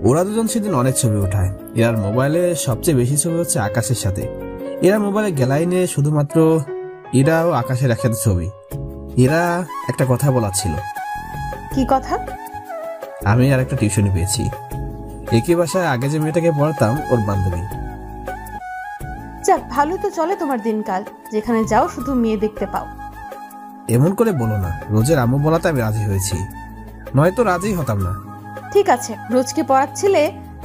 [SPEAKER 2] ওরা দুজন সেদিন অনেক ছবি ওঠায়। এরার মোবাইলে সবচেয়ে বেশি ছবি হচ্ছে আকাশের সাথে। এরা মোবাইলে গ্যালারি নিয়ে শুধুমাত্র এরা ও আকাশের একসাথে ছবি। এরা একটা কথা বলার ছিল।
[SPEAKER 1] কি কথা?
[SPEAKER 2] আমি আর একটা টিউশনি পেয়েছি। একই বাসায় আগে যে মেয়েটাকে পড়াতাম ওর বান্ধবী।
[SPEAKER 1] যাক, ভালো তো চলে তোমার দিনকাল, যেখানে যাও শুধু মেয়ে দেখতে পাও।
[SPEAKER 2] এমন করে বলো না, রোজের আম্মু বলাতে আমি রাজি হয়েছি, নয়তো রাজি হতাম না।
[SPEAKER 1] ঠিক আছে, রোজকে পড়াচ্ছিলে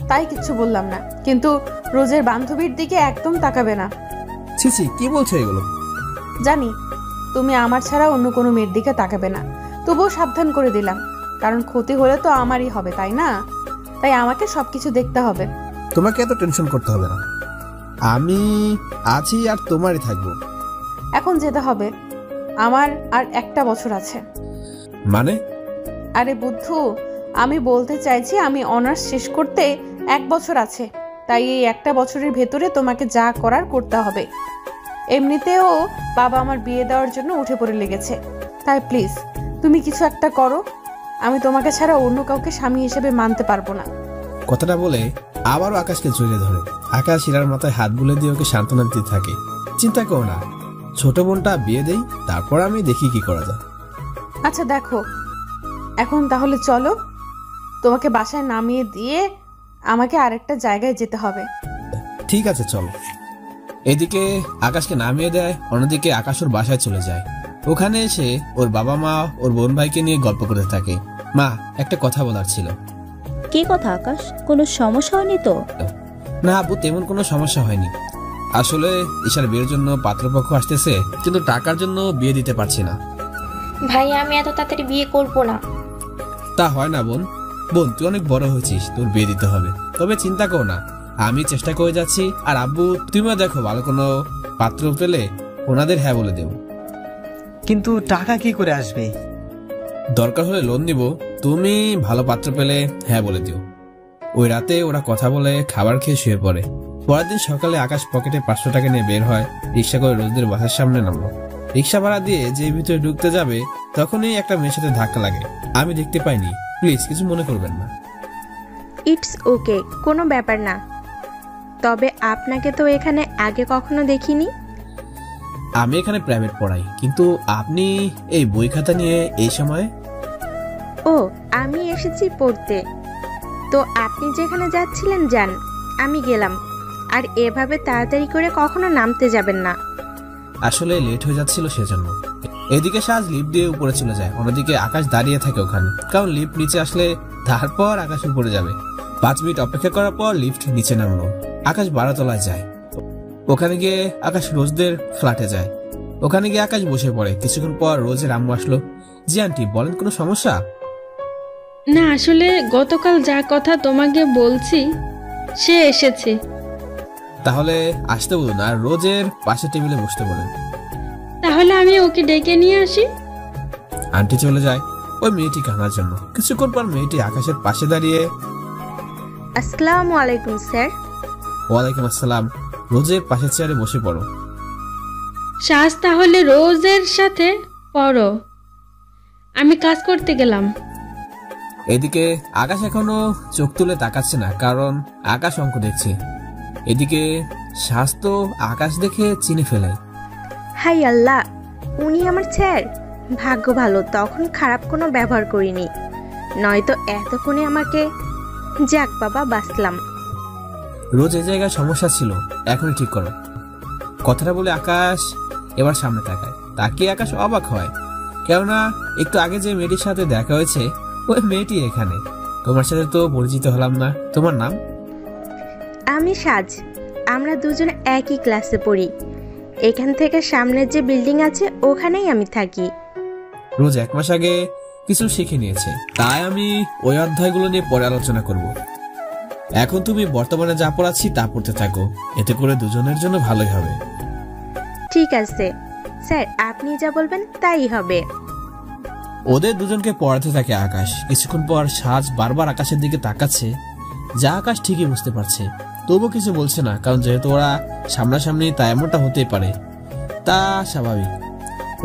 [SPEAKER 1] তাই কিচ্ছু বললাম না, কিন্তু রোজের বান্ধবীর দিকে একদম তাকাবে না।
[SPEAKER 2] ছি কি বলছো এগুলো?
[SPEAKER 1] জানি তুমি আমার ছাড়া অন্য কোনো মেয়ের দিকে তাকাবে না, তবুও সাবধান করে দিলাম, কারণ ক্ষতি হলে তো আমারই হবে, তাই না? তাই আমাকে সবকিছু দেখতে হবে।
[SPEAKER 2] তোমাকে এত টেনশন করতে হবে না, আমি আছি আর তোমারই থাকবো।
[SPEAKER 1] এখন যেতে হবে, আমার আর একটা বছর আছে।
[SPEAKER 2] মানে?
[SPEAKER 1] আরে বুদ্ধু, আমি বলতে চাইছি আমি অনার্স শেষ করতে 1 বছর আছে, তাই এই একটা বছরের ভেতরে তোমাকে যা করার করতে হবে। এমনিতেও বাবা আমার বিয়ে দেওয়ার জন্য উঠে পড়ে লেগেছে, তাই প্লিজ তুমি কিছু একটা করো। আমি তোমাকে ছাড়া অন্য কাউকে স্বামী হিসেবে মানতে পারবো না।
[SPEAKER 2] কথাটা বলে আবারও আকাশকে জড়িয়ে ধরে। আকাশ ইরার মাথায় হাত বুলে দিয়ে ওকে সান্ত্বনা দিতে থাকে। চিন্তা করো না, ছোট বোনটা বিয়ে দেই, তারপর আমি দেখি কি করা যায়।
[SPEAKER 1] আচ্ছা দেখো, এখন তাহলে চলো, তোমাকে বাসায় নামিয়ে দিয়ে আমাকে আরেকটা জায়গায় যেতে হবে।
[SPEAKER 2] ঠিক আছে চলো। এদিকে আকাশকে নামিয়ে দেয়, অন্যদিকে আকাশ ওর বাসায় চলে যায়। ওখানে এসে ওর বাবা মা ওর বোন ভাইকে নিয়ে গল্প করতে থাকে। মা, একটা কথা বলার ছিল।
[SPEAKER 9] কি কথা আকাশ? কোনো সমস্যা হয়নি তো?
[SPEAKER 2] না আব্বু, তেমন কোনো সমস্যা হয়নি। আসলে ঈশার বিয়ের জন্য পাত্রপক্ষ আসতেছে, কিন্তু টাকার জন্য বিয়ে দিতে পারছি না।
[SPEAKER 4] ভাই আমি এত তাড়াতাড়ি বিয়ে করব না।
[SPEAKER 2] তা হয় না বোন, তুই অনেক বড় হয়েছিস, তোর বিয়ে দিতে হবে। তবে চিন্তা করো না, আমি চেষ্টা করে যাচ্ছি। আর আব্বু তুমিও দেখো, ভালো কোনো পাত্র পেলে ওনাদের হ্যাঁ বলে দেব।
[SPEAKER 6] কিন্তু টাকা কি করে আসবে?
[SPEAKER 2] দরকার হলে লোন দিব, তুমি ভালো পাত্র পেলে হ্যাঁ বলে দিও। ওই রাতে ওরা কথা বলে খাবার খেয়ে শুয়ে পড়ে। পরের দিন সকালে আকাশ পকেটে 500 টাকা নিয়ে বের হয়, রিক্সা করে রোজদের বাসার সামনে নামলো।
[SPEAKER 10] রিক্সা ভাড়া দিয়ে যে ভিতরে ঢুকতে যাবে তখনই একটা মেয়ের সাথে ধাক্কা লাগে। আমি দেখতে পাইনি, প্লিজ কিছু মনে করবেন না।
[SPEAKER 11] ইটস ওকে, কোনো ব্যাপার না। তবে আপনাকে তো এখানে আগে কখনো দেখিনি।
[SPEAKER 10] আমি এখানে প্রাইভেট পড়াই, কিন্তু আপনি এই বই খাতা নিয়ে এই সময়?
[SPEAKER 11] ও, আমি এসেছি পড়তে। তো আপনি যেখানে যাচ্ছিলেন যান, আমি গেলাম। আর এভাবে তাড়াতাড়ি করে কখনো নামতে যাবেন না।
[SPEAKER 10] আসলে লেট হয়ে যাচ্ছিল সেজন্য। এদিকে সাজ লিফট দিয়ে উপরে চলে যায়, অন্যদিকে আকাশ দাঁড়িয়ে থাকে ওখানে, কারণ লিফট নিচে আসলে তারপর আকাশ উপরে যাবে। 5 মিনিট অপেক্ষা করার পর লিফট নিচে নামলো। আকাশ 12 তলায় যায়। ওখানে গিয়ে আকাশ রোজদের ফ্ল্যাটে যায়। ওখানে গিয়ে আকাশ বসে পড়ে। কিছুক্ষণ পর রোজের আম্মু আসলো। জি আন্টি, বলেন কোনো সমস্যা?
[SPEAKER 7] না, আসলে গতকাল যা কথা তোমাকে বলছি সে এসেছে।
[SPEAKER 10] তাহলে আসতে বলুন আর রোজের পাশে টেবিলে বসতে বলেন।
[SPEAKER 7] তাহলে আমি ওকে ডেকে নিয়ে আসি।
[SPEAKER 10] আন্টি চলে যায় ওই মেয়েটি কানার জন্য। কিছুক্ষণ পর মেয়েটি আকাশের পাশে দাঁড়িয়ে,
[SPEAKER 11] আসসালামু আলাইকুম স্যার।
[SPEAKER 10] ওয়ালাইকুম আসসালাম। রোজের পাশের চেয়ারে বসে পড়ো।
[SPEAKER 7] সাজ, তাহলে রোজের সাথে পড়ো, আমি কাজ করতে গেলাম।
[SPEAKER 10] এদিকে আকাশ এখনো চোখ তুলে তাকাচ্ছে না, কারণ আকাশ অঙ্ক দেখছে। এদিকে সাজ তো আকাশ দেখে চিনে ফেলে।
[SPEAKER 11] হাই আল্লাহ, উনি আমার স্যার। ভাগ্য ভালো তখন খারাপ কোনো ব্যবহার করিনি, নয়তো এতক্ষণে আমাকে। যাক বাবা, বাঁচলাম।
[SPEAKER 10] রোজ এই জায়গায় সমস্যা ছিল, এখনই ঠিক করো। কথাটা বলে আকাশ এবার সামনে তাকায়। তাকিয়ে আকাশ অবাক হয়, কেননা একটু আগে যে মেয়েটির সাথে দেখা হয়েছে ওই মেয়েটি এখানে। তোমার সাথে তো পরিচিত হলাম না, তোমার নাম?
[SPEAKER 11] আমি সাজ। আমরা দুজন একই ক্লাসে পড়ি। এখান থেকে সামনের যে বিল্ডিং আছে ওখানেই আমি থাকি।
[SPEAKER 10] রোজ 1 মাস আগে কিছু শিখে নিয়েছে, তাই আমি ওই অধ্যায়গুলো নিয়ে পরে আলোচনা করব। এখন তুমি বর্তমানে যা পড়াচ্ছি তা পড়তে থাকো, এতে করে দুজনের জন্য ভালোই হবে।
[SPEAKER 11] ঠিক আছে স্যার, আপনি যা বলবেন তাই হবে।
[SPEAKER 10] ওদের দুজনকে পড়াতে থাকে আকাশ। কিছুক্ষণ পর সাজ বারবার আকাশের দিকে তাকাচ্ছে, যা আকাশ ঠিকই বুঝতে পারছে, তবুও কিছু বলছে না, কারণ যেহেতু ওরা সামনাসামনি তাই এমনটা হতেই পারে, তা স্বাভাবিক।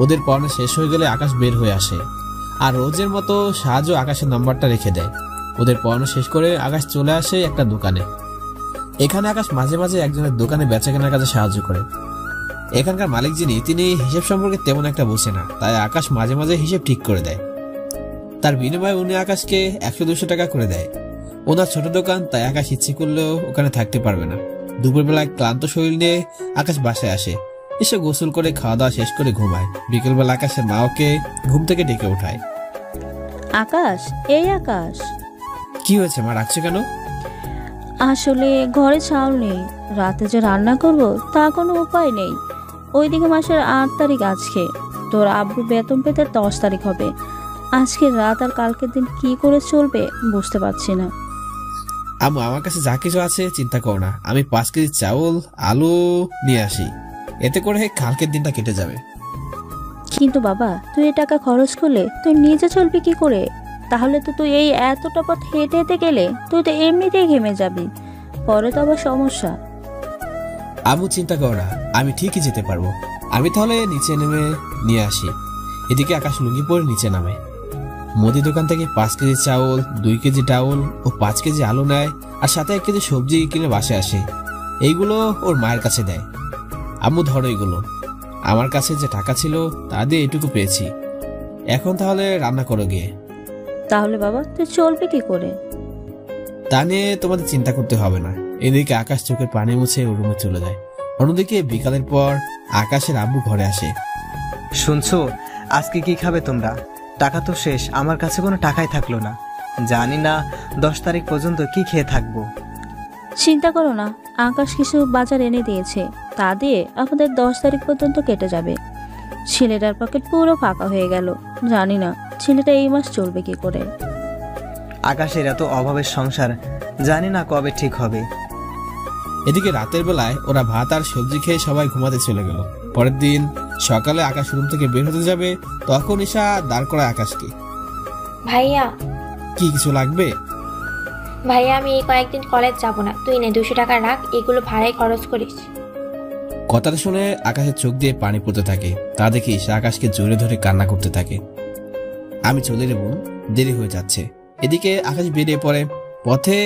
[SPEAKER 10] ওদের পড়ানো শেষ হয়ে গেলে আকাশ বের হয়ে আসে, আর রোজের মতো সাজও আকাশের নাম্বারটা রেখে দেয়। ওদের পড়ানো শেষ করে আকাশ চলে আসে একটা দোকানে। এখানে আকাশ মাঝে মাঝে একজনের দোকানে বেচা কেনার কাজে সাহায্য করে। এখানকার মালিক যিনি, তিনি হিসেব সম্পর্কে তেমন একটা বোঝে না, তাই আকাশ মাঝে মাঝে হিসেব ঠিক করে দেয়। তার বিনিময়ে উনি আকাশকে 100-200 টাকা করে দেয়। ওনার ছোট দোকান, তাই আকাশ ইচ্ছে করলেও ওখানে থাকতে পারবে না। দুপুরবেলায় ক্লান্ত শরীর নিয়ে আকাশ বাসায় আসে। এসে গোসল করে খাওয়া দাওয়া শেষ করে ঘুমায়। বিকেলবেলা আকাশের মা ওকে ঘুম থেকে ডেকে ওঠায়।
[SPEAKER 9] আকাশ, এই আকাশ।
[SPEAKER 10] কি হয়েছে মা, রাখছো কেন?
[SPEAKER 9] আসলে ঘরে চাউল নেই, রাতে যে রান্না করব তা কোনো উপায় নেই। ওইদিকে মাসের 8 তারিখ আজকে, তোর আব্বু বেতন পেতে 10 তারিখ হবে। আজকে রাত আর কালকের দিন কি করে চলবে বুঝতে পারছি না।
[SPEAKER 10] আম্মু, আমার কাছে যা কিছু আছে চিন্তা করো না, আমি 5 কেজি চাউল আলু নিয়ে আসি, এতে করে কালকের দিনটা কেটে যাবে।
[SPEAKER 9] কিন্তু বাবা, তুই এই টাকা খরচ করলে তুই নিজে চলবি কি করে? তাহলে তো তুই এই এতটা পথ হেঁটে হেঁটে গেলে তুই তো এমনিতেই ঘেমে যাবি, পরে তো আবার সমস্যা।
[SPEAKER 10] আম্মু চিন্তা করো না, আমি ঠিকই যেতে পারবো। আমি তাহলে নিচে নেমে নিয়ে আসি। এদিকে আকাশ লুঙ্গি পরে নিচে নামে। মুদি দোকান থেকে 5 কেজি চাউল, 2 কেজি ডাউল ও 5 কেজি আলু নেয়, আর সাথে 1 কেজি সবজি কিনে বাসায় আসে। এইগুলো ওর মায়ের কাছে দেয়। আম্মু, ধরো এগুলো, আমার কাছে যে টাকা ছিল তা দিয়ে এটুকু পেয়েছি। এখন তাহলে রান্না করো গিয়ে।
[SPEAKER 9] তাহলে বাবা তুই চলবি কি করে?
[SPEAKER 10] তা নিয়ে তোমাদের চিন্তা করতে হবে না। এদিকে আকাশ চোখের পানি মুছে ওর রুমে চলে যায়। অন্যদিকে বিকালের পর আকাশের আব্বু ঘরে আসে।
[SPEAKER 6] শুনছো, আজকে কি খাবে তোমরা? টাকা তো শেষ, আমার কাছে কোনো টাকাই থাকলো না। জানি না 10 তারিখ পর্যন্ত কি খেয়ে থাকবো।
[SPEAKER 9] চিন্তা করো না, আকাশ কিছু বাজার এনে দিয়েছে, তা দিয়ে আমাদের 10 তারিখ পর্যন্ত কেটে যাবে। ছেলেটার পকেট পুরো ফাঁকা হয়ে গেল, জানি না ছেলেটা এই মাস চলবে কি করে।
[SPEAKER 6] আকাশের এত অভাবের সংসার, জানি না কবে ঠিক হবে।
[SPEAKER 10] এদিকে রাতের বেলায় ওরা ভাত আর সবজি খেয়ে সবাই ঘুমাতে চলে গেল। পরের দিন সকালে আকাশ রুম থেকে বের হতে যাবে, তখন ঈশা দাঁড় করায় আকাশকে।
[SPEAKER 4] ভাইয়া,
[SPEAKER 10] কি কিছু লাগবে?
[SPEAKER 4] ভাইয়া আমি এই কয়েকদিন কলেজ যাব না, তুই নে 200 টাকা রাখ, এগুলো ভাড়ায় খরচ করিস।
[SPEAKER 10] কথাটা শুনে আকাশের চোখ দিয়ে পানি পড়তে থাকে। তা দেখে ঈশা আকাশকে জোরে ধরে কান্না করতে থাকে। আমি চলে যাব, দেরি হয়ে যাচ্ছে। এদিকে আকাশ বেরিয়ে পড়ে। পথে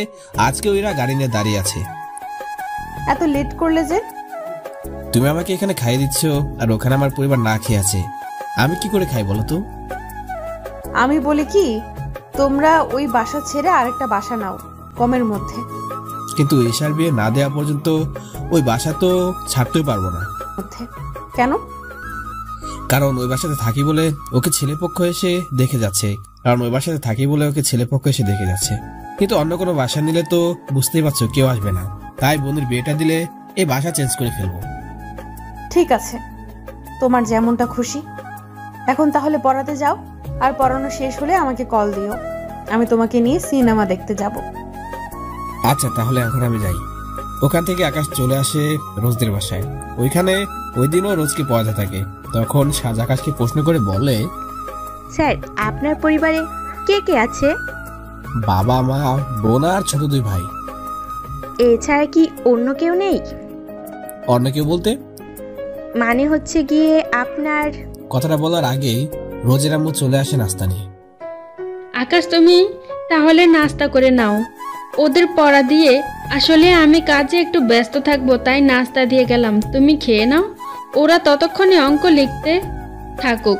[SPEAKER 10] আজকে ওইরা গাড়ি নিয়ে দাঁড়িয়ে আছে।
[SPEAKER 1] এত লেট করলে যে?
[SPEAKER 10] তুমি আমাকে এখানে খাইয়ে দিচ্ছ, আর ওখানে আমার পরিবার না খেয়ে আছে। আমি কি করে খাই বলো তো?
[SPEAKER 1] আমি বলি কি, তোমরা ওই বাসা ছেড়ে আরেকটা বাসা নাও কমের মধ্যে।
[SPEAKER 10] কিন্তু ঈশার বিয়ে না দেওয়া পর্যন্ত ওই বাসা তো ছাড়তেই পারবো না।
[SPEAKER 1] কেন?
[SPEAKER 10] কারণ ওই বাসাতে থাকি বলে ওকে ছেলেপক্ষ এসে দেখে যাচ্ছে। কিন্তু অন্য কোনো বাসা নিলে তো বুঝতেই পারছো কেউ আসবে না। তাই বোনের বিয়েটা দিলে এই বাসা চেঞ্জ করে ফেলবো।
[SPEAKER 1] ঠিক আছে, তোমার যেমনটা খুশি। এখন তাহলে পড়াতে যাও, আর পড়ানো শেষ হলে আমাকে কল দিও। আমি তোমাকে নিয়ে সিনেমা দেখতে যাব।
[SPEAKER 10] আচ্ছা, তাহলে এখন আমি যাই। ওখান থেকে আকাশ চলে আসে রোজদের বাসায়। ওইখানে ওই দিনও রোজকে পড়াতে থাকে। তখন সাজ আকাশকে প্রশ্ন করে বলে,
[SPEAKER 11] স্যার, আপনার পরিবারে কে কে আছে?
[SPEAKER 10] বাবা, মা, বোন আর ছোট 2 ভাই।
[SPEAKER 11] এছাড়া কি অন্য কেউ নেই?
[SPEAKER 10] অন্য কেউ বলতে?
[SPEAKER 11] মানে হচ্ছে গিয়ে আপনার...
[SPEAKER 10] কথাটা বলার আগেই রোজের আম্মু চলে আসে নাস্তা নিয়ে।
[SPEAKER 7] আকাশ, তুমি তাহলে নাস্তা করে নাও। ওদের পড়া দিয়ে আসলে আমি কাজে একটু ব্যস্ত থাকবো, তাই নাস্তা দিয়ে গেলাম। তুমি খেয়ে নাও, ওরা ততক্ষণে অঙ্ক লিখতে থাকুক।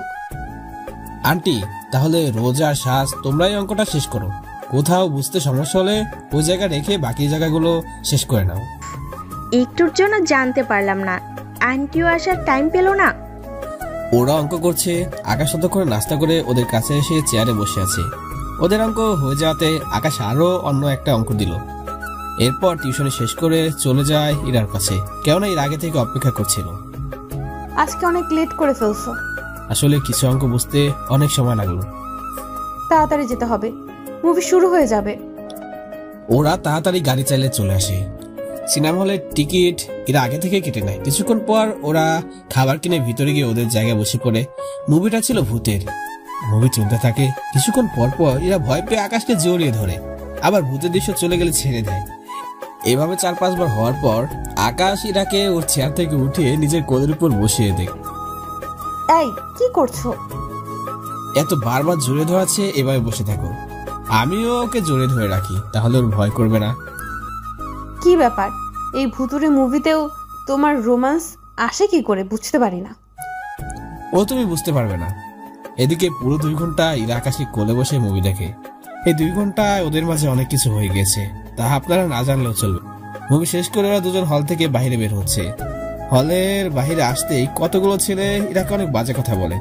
[SPEAKER 10] আন্টি, তাহলে রোজ আর সাজ তোমরাই অঙ্কটা শেষ করো। কোথাও বুঝতে সমস্যা হলে ওই জায়গা রেখে বাকি জায়গাগুলো শেষ করে নাও।
[SPEAKER 11] একটুর জন্য জানতে পারলাম না, আন্টিও আসার টাইম পেল না।
[SPEAKER 10] ওরা অঙ্ক করছে, আকাশ ততক্ষণে নাস্তা করে ওদের কাছে এসে চেয়ারে বসে আছে। ওদের অঙ্ক হয়ে যাওয়াতে আকাশ আরো অন্য একটা অঙ্ক দিল। এরপর টিউশনে শেষ করে চলে যায় ইরার কাছে, কেননা এর আগে থেকে অপেক্ষা করছিল।
[SPEAKER 1] আজকে অনেক লেট করে ফেলছো।
[SPEAKER 10] আসলে কিছু অঙ্ক বুঝতে অনেক সময় লাগলো।
[SPEAKER 1] তাড়াতাড়ি যেতে হবে, মুভি শুরু হয়ে যাবে।
[SPEAKER 10] ওরা তাড়াতাড়ি গাড়ি চালিয়ে চলে আসে। সিনেমা হলের টিকিট এরা আগে থেকে কেটে নেয়। কিছুক্ষণ পর ওরা খাবার কিনে ভিতরে গিয়ে ওদের জায়গায় বসে পড়ে। মুভিটা ছিল ভূতের। মুভি চলতে থাকে। কিছুক্ষণ পর পর এরা ভয় পেয়ে আকাশকে জড়িয়ে ধরে, আবার ভূতের দৃশ্য চলে গেলে ছেড়ে দেয়। এভাবে 4-5 বার হওয়ার পর আকাশ ইরাকে ওর চেয়ার থেকে উঠিয়ে নিজের কোলের উপর বসিয়ে দেয়।
[SPEAKER 1] এই কি করছো?
[SPEAKER 10] এত বারবার জড়িয়ে ধরাচ্ছে, এভাবে বসে থাকো। আমিও ওকে জড়িয়ে ধরে রাখি, তাহলে ওর ভয় করবে না।
[SPEAKER 1] কি ব্যাপার, এই ভুতুরে মুভিতেও তোমার রোমান্স আসে কি করে বুঝতে পারি না।
[SPEAKER 10] ও তুমি বুঝতে পারবে না। এদিকে পুরো 2 ঘন্টা ইরা আকাশকে কোলে বসে মুভি দেখে। এই 2 ঘন্টায় ওদের মাঝে অনেক কিছু হয়ে গেছে, তা আপনারা না জানলেও চলবে। মুভি শেষ করে ওরা দুজন হল থেকে বাইরে বের হচ্ছে। হলের বাইরে আসতেই কতগুলো ছেলে ইরাকে অনেক বাজে কথা বলে।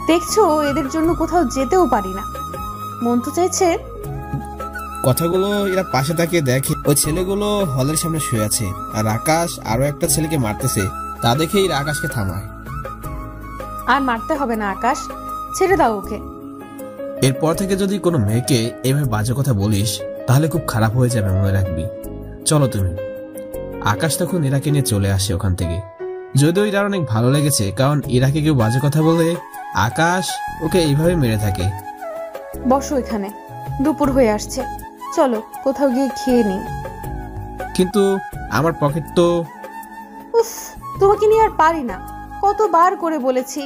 [SPEAKER 1] দেখছো, এদের জন্য কোথাও যেতেও পারি না, মন তো চাইছে।
[SPEAKER 10] কথাগুলো এরা পাশে তাকিয়ে দেখে ওই ছেলেগুলো হলের সামনে শুয়ে আছে, আর আকাশ আরো একটা ছেলেকে মারতেছে। তা দেখে এরা আকাশকে থামায়।
[SPEAKER 1] আর মারতে হবে না আকাশ, ছেড়ে দাও ওকে।
[SPEAKER 10] এরপর থেকে যদি কোনো মেয়েকে এভাবে বাজে কথা বলিস তাহলে খুব খারাপ হয়ে যাবে, মনে রাখবি। চলো তুমি। আকাশ তখন ইরাকে নিয়ে চলে আসে ওখান থেকে। যদিও ইরার অনেক ভালো লেগেছে, কারণ ইরাকে কেউ বাজে কথা বলে আকাশ ওকে এইভাবে মেরে থাকে।
[SPEAKER 1] বসো এখানে, দুপুর হয়ে আসছে, চলো কোথাও গিয়ে খেয়ে নিই।
[SPEAKER 10] কিন্তু আমার পকেট তো...
[SPEAKER 1] উফ, তোমাকে নিয়ে আর পারি না। কতবার করে বলেছি,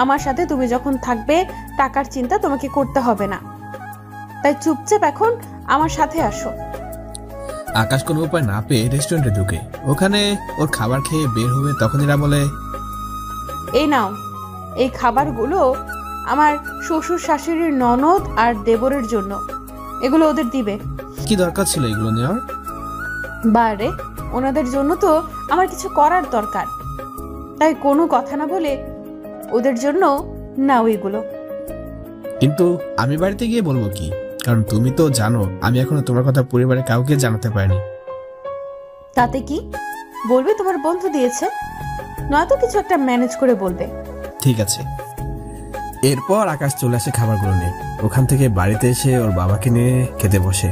[SPEAKER 1] আমার সাথে তুমি যখন থাকবে টাকার চিন্তা তোমাকে করতে হবে না। তাই চুপচাপ এখন আমার সাথে আসো।
[SPEAKER 10] আকাশ কোনো উপায় না পেয়ে রেস্টুরেন্টে ঢুকে। ওখানে ওর খাবার খেয়ে বের হবে, তখন এরা বলে,
[SPEAKER 1] এই নাও, এই খাবারগুলো আমার শ্বশুর শাশুড়ির ননদ আর দেবরের জন্য, এগুলো ওদের দিবে।
[SPEAKER 10] কি দরকার ছিল এগুলো নেওয়ার?
[SPEAKER 1] বারে, ওনাদের জন্য তো আমার কিছু করার দরকার, তাই কোনো কথা না বলে ওদের জন্য নাও এগুলো।
[SPEAKER 10] কিন্তু আমি বাড়িতে গিয়ে বলবো কি? কারণ তুমি তো জানো আমি এখনো তোমার কথা পরিবারে কাউকে জানাতে পারিনি।
[SPEAKER 1] তাতে কি? বলবে তোমার বন্ধু দিয়েছে, নয়তো কিছু একটা ম্যানেজ করে বলবে।
[SPEAKER 10] ঠিক আছে। এরপর আকাশ চলে আসে খাবারগুলো নিয়ে। ওখান থেকে বাড়িতে এসে ওর বাবাকে নিয়ে খেতে বসে।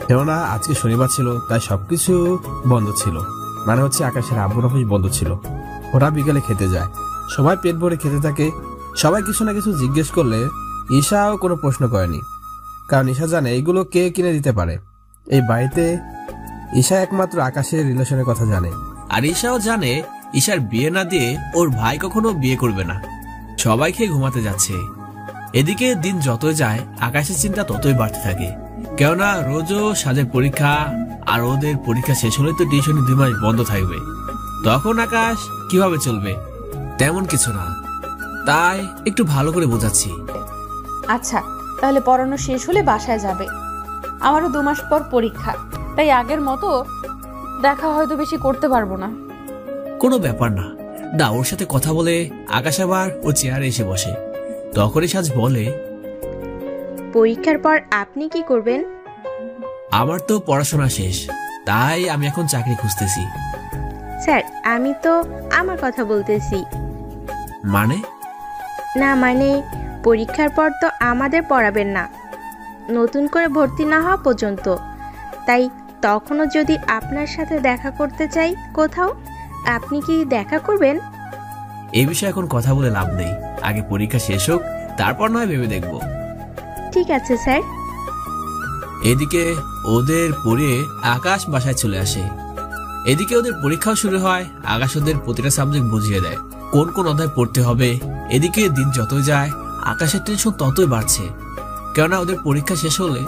[SPEAKER 10] কেননা আজকে শনিবার ছিল, তাই সবকিছু বন্ধ ছিল। মানে হচ্ছে আকাশের আব্বুর অফিস বন্ধ ছিল। ওরা বিকেলে খেতে যায়। সবাই পেট ভরে খেতে থাকে। সবাই কিছু না কিছু জিজ্ঞেস করলে ঈশাও কোনো প্রশ্ন করেনি, কারণ ঈশা জানে এগুলো কে কিনে দিতে পারে। এই বাড়িতে ঈশা একমাত্র আকাশের রিলেশনের কথা জানে। আর ঈশাও জানে ঈশার বিয়ে না দিয়ে ওর ভাই কখনো বিয়ে করবে না। সবাই খেয়ে ঘুমাতে যাচ্ছে। এদিকে দিন যতই যায় আকাশের চিন্তা ততই বাড়তে থাকে, কেননা রোজও সাজের পরীক্ষা, আর ওদের পরীক্ষা শেষ হলে তো টিউশনি 2 মাস বন্ধ থাকবে। তখন আকাশ কিভাবে চলবে? তেমন কিছু না, তাই একটু ভালো করে বোঝাচ্ছি।
[SPEAKER 1] আচ্ছা, তাহলে পড়ানো শেষ হলে বাসায় যাবে। আমারও 2 মাস পর পরীক্ষা, তাই আগের মতো দেখা হয়তো বেশি করতে পারবো না।
[SPEAKER 10] কোনো ব্যাপার না, না ওর সাথে কথা বলে আকাশ আবার ও চেয়ারে এসে বসে। তখনই সাজ বলে,
[SPEAKER 11] পরীক্ষার পর আপনি কি করবেন?
[SPEAKER 10] আমার তো পড়াশোনা শেষ, তাই আমি এখন চাকরি খুঁজতেছি।
[SPEAKER 11] স্যার, আমি তো আমার কথা বলতেছি।
[SPEAKER 10] মানে?
[SPEAKER 11] না মানে, পরীক্ষার পর তো আমাদের পড়াবেন না, নতুন করে ভর্তি না হওয়া পর্যন্ত। তাই তখনও যদি আপনার সাথে দেখা করতে চাই কোথাও, আপনি কি দেখা করবেন?
[SPEAKER 10] এই বিষয়ে এখন কথা বলে লাভ নেই, আগে পরীক্ষা শেষ হোক, তারপর নয় ভেবে দেখব।
[SPEAKER 11] ঠিক আছে স্যার।
[SPEAKER 10] এদিকে ওদের পড়িয়ে আকাশ বাসায় চলে আসে। এদিকে ওদের পরীক্ষাও শুরু হয়। আকাশ ওদের প্রতিটা সাবজেক্ট বুঝিয়ে দেয়, কোন কোন অধ্যায় পড়তে হবে। এদিকে দিন যতই যায় আকাশের টেনশন ততই বাড়ছে, কেননা ওদের পরীক্ষা শেষ হলে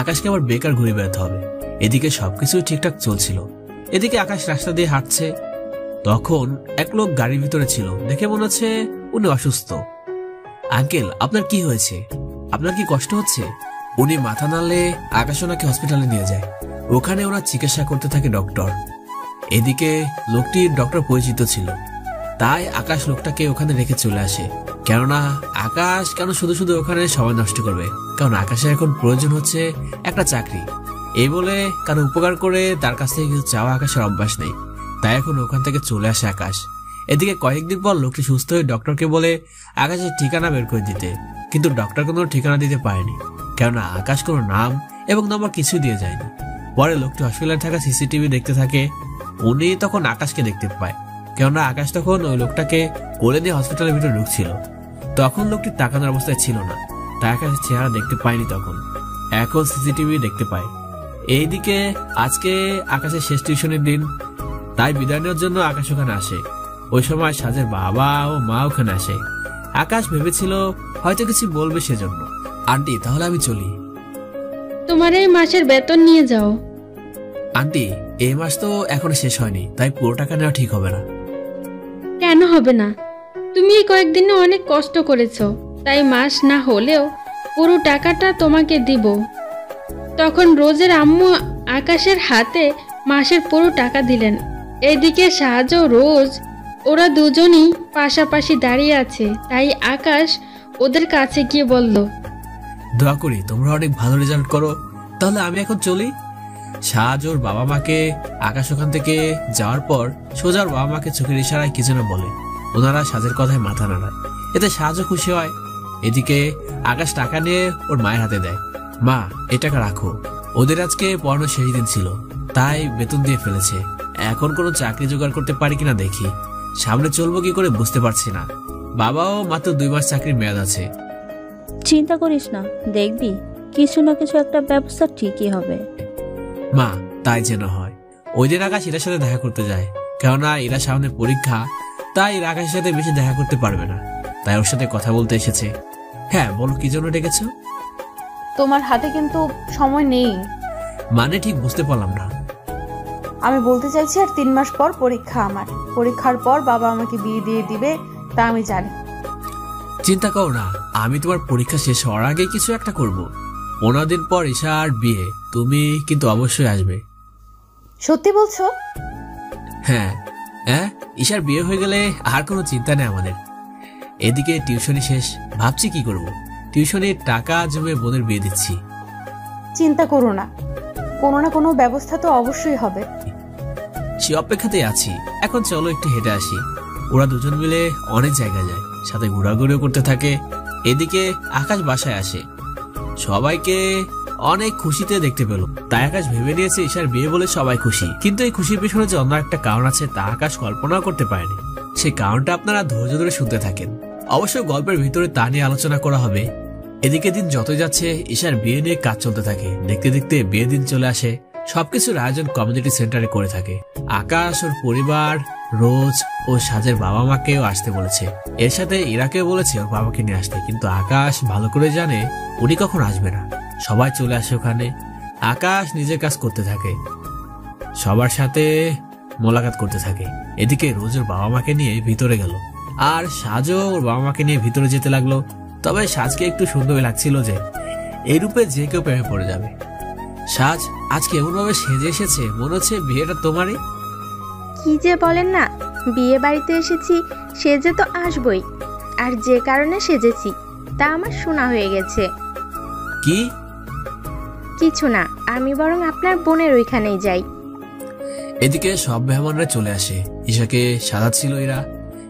[SPEAKER 10] আকাশকে আবার বেকার ঘুরে বেড়াতে হবে। এদিকে সবকিছু ঠিকঠাক চলছিল। এদিকে আকাশ রাস্তা দিয়ে হাঁটছে, তখন এক লোক গাড়ির ভিতরে ছিল। দেখে মনে হচ্ছে উনি অসুস্থ। আঙ্কেল, আপনার কি হয়েছে? আপনার কি কষ্ট হচ্ছে? উনি মাথা নাড়লে আকাশ ওনাকে হসপিটালে নিয়ে যায়। ওখানে ওনার চিকিৎসা করতে থাকে ডক্টর। এদিকে লোকটির ডক্টর পরিচিত ছিল, তাই আকাশ লোকটাকে ওখানে রেখে চলে আসে। কেননা আকাশ কেন শুধু শুধু ওখানে সময় নষ্ট করবে, কারণ আকাশের এখন প্রয়োজন হচ্ছে একটা চাকরি। এই বলে কারো উপকার করে তার কাছ থেকে কিছু চাওয়া আকাশের অভ্যাস নেই, তাই এখন ওখান থেকে চলে আসে আকাশ। এদিকে কয়েকদিন পর লোকটি সুস্থ হয়ে ডক্টরকে বলে আকাশের ঠিকানা বের করে দিতে, কিন্তু ডক্টর কোনো ঠিকানা দিতে পারেনি, কেননা আকাশ কোনো নাম এবং নম্বর কিছুই দিয়ে যায়নি। পরে লোকটি হসপিটালে থাকা সিসিটিভি দেখতে থাকে। উনি তখন আকাশকে দেখতে পায়, কেননা আকাশ তখন ওই লোকটাকে কোলে নিয়ে হসপিটালের ভিতরে ঢুকছিল। তখন লোকটি তাকানোর অবস্থায় ছিল না, তাই আকাশের চেহারা দেখতে পায়নি। তখন এখন সিসিটিভি দেখতে পায়। এইদিকে আজকে আকাশের শেষ টিউশনের দিন, তাই বিদায় নেওয়ার জন্য আকাশ ওখানে আসে। ওই সময় সাজের বাবা ও মা ওখানে আসে। আকাশ ভেবেছিল হয়তো কিছু বলবে সেজন্য। আন্টি, তাহলে আমি চলি।
[SPEAKER 7] তোমার এই মাসের বেতন নিয়ে যাও।
[SPEAKER 10] আন্টি, এই মাস তো এখনো শেষ হয়নি, তাই পুরো টাকা নেওয়া ঠিক হবে না।
[SPEAKER 7] কেন হবে না? তুমি এই কয়েকদিনে অনেক কষ্ট করেছো, তাই মাস না হলেও পুরো টাকাটা তোমাকে দিব। তখন রোজের আম্মু আকাশের হাতে মাসের পুরো টাকা দিলেন। এদিকে সাহায্য রোজ, ওরা দুজনই পাশাপাশি দাঁড়িয়ে আছে, তাই আকাশ ওদের কাছে গিয়ে বলল,
[SPEAKER 10] দোয়া করি তোমরা অনেক ভালো রেজাল্ট করো। তাহলে আমি এখন চলি। সাজ ওর বাবা মাকে আকাশ ওখান থেকে যাওয়ার পর সোজা ওর বাবা মাকে চোখের ইশারায় কিছু না বলে। ওনারা সাজের কথায় মাথা নাড়ায়, এতে সাহায্য খুশি হয়। এদিকে আকাশ টাকা নিয়ে ওর মায়ের হাতে দেয়। মা, এ টাকা রাখো, ওদের আজকে পড়ানোর শেষ দিন ছিল, তাই বেতন দিয়ে ফেলেছে। এখন কোনো চাকরি জোগাড় করতে পারি কিনা দেখি, সামনে চলবো কি করে বুঝতে পারছি না। বাবাও মাত্র 2 মাস চাকরির মেয়াদ আছে।
[SPEAKER 9] চিন্তা করিস না, দেখবি কিছু না কিছু একটা ব্যবস্থা ঠিকই হবে।
[SPEAKER 10] মা, তাই যেন হয়। ওই দিন আকাশ ইরার সাথে দেখা করতে যায়, কেননা ইরা সামনে পরীক্ষা, তাই ইরা আকাশের সাথে বেশি দেখা করতে পারবে না, তাই ওর সাথে কথা বলতে এসেছে। হ্যাঁ বলো, কি জন্য ডেকেছো?
[SPEAKER 1] তোমার হাতে কিন্তু সময় নেই।
[SPEAKER 10] মানে ঠিক বুঝতে পারলাম না।
[SPEAKER 1] আমি বলতে চাইছি আর 3 মাস পর পরীক্ষা আমার। পরীক্ষার পর বাবা আমাকে বিয়ে দিয়ে দিবে, তা আমি জানি।
[SPEAKER 10] চিন্তা করো না, আমি তোমার পরীক্ষা শেষ হওয়ার আগে কিছু একটা করব। 15 দিন পর ঈশার বিয়ে, তুমি কিন্তু অবশ্যই আসবে।
[SPEAKER 1] সত্যি বলছো?
[SPEAKER 10] হ্যাঁ হ্যাঁ, ঈশার বিয়ে হয়ে গেলে আর কোনো চিন্তা নেই আমাদের। এদিকে টিউশনি শেষ, ভাবছি কি করব। টিউশনির টাকা জমে বোনের বিয়ে দিচ্ছি।
[SPEAKER 1] চিন্তা করো না, কোনো না কোনো ব্যবস্থা তো অবশ্যই হবে।
[SPEAKER 10] সে অপেক্ষাতেই আছি। এখন চলো একটু হেঁটে আসি। ওরা দুজন মিলে অনেক জায়গায় যায়, সাথে ঘোরাঘুরিও করতে থাকে। এদিকে আকাশ বাসায় আসে, সবাইকে অনেক খুশিতে দেখতে পেল। তাই আকাশ ভেবে নিয়েছে ঈশার বিয়ে বলে সবাই খুশি, কিন্তু এই খুশির পিছনে যে অন্য একটা কারণ আছে তা আকাশ কল্পনাও করতে পারেনি। সেই কারণটা আপনারা ধৈর্য ধরে শুনতে থাকেন। অবশ্য গল্পের ভিতরে তা নিয়ে আলোচনা করা হবে। এদিকে দিন যতই যাচ্ছে ঈশার বিয়ে নিয়ে কাজ চলতে থাকে। দেখতে দেখতে বিয়ে দিন চলে আসে। সবকিছুর আয়োজন কমিউনিটি সেন্টারে করে থাকে। আকাশ ওর পরিবার, রোজ ও সাজের বাবা মাকেও আসতে বলেছে। এর সাথে ইরাকেও বলেছে ওর বাবাকে নিয়ে আসতে, কিন্তু আকাশ ভালো করে জানে উনি কখন আসবে না। সবাই চলে আসে ওখানে। আকাশ নিজের কাজ করতে থাকে, সবার সাথে মোলাকাত করতে থাকে। এদিকে রোজ ওর বাবা মাকে নিয়ে ভিতরে গেল, আর সাজও ওর বাবা মাকে নিয়ে ভিতরে যেতে লাগলো। তবে সাজকে একটু সুন্দর লাগছিল যে এই রূপে যে কেউ প্রেমে পড়ে যাবে। সাজ আজকে এমন ভাবে সেজে এসেছে, মনে হচ্ছে বিয়েটা তোমারই।
[SPEAKER 11] কি যে বলেন না, বিয়ে বাড়িতে এসেছি, সেজে তো আসবই। আর যে কারণে সেজেছি তা আমার শোনা হয়ে গেছে।
[SPEAKER 10] কি?
[SPEAKER 11] কিছু না, আমি বরং আপনার বোনের ওইখানেই যাই।
[SPEAKER 10] এদিকে সব মেহমানরা চলে আসে। ঈশাকে সাজাচ্ছিল ইরা,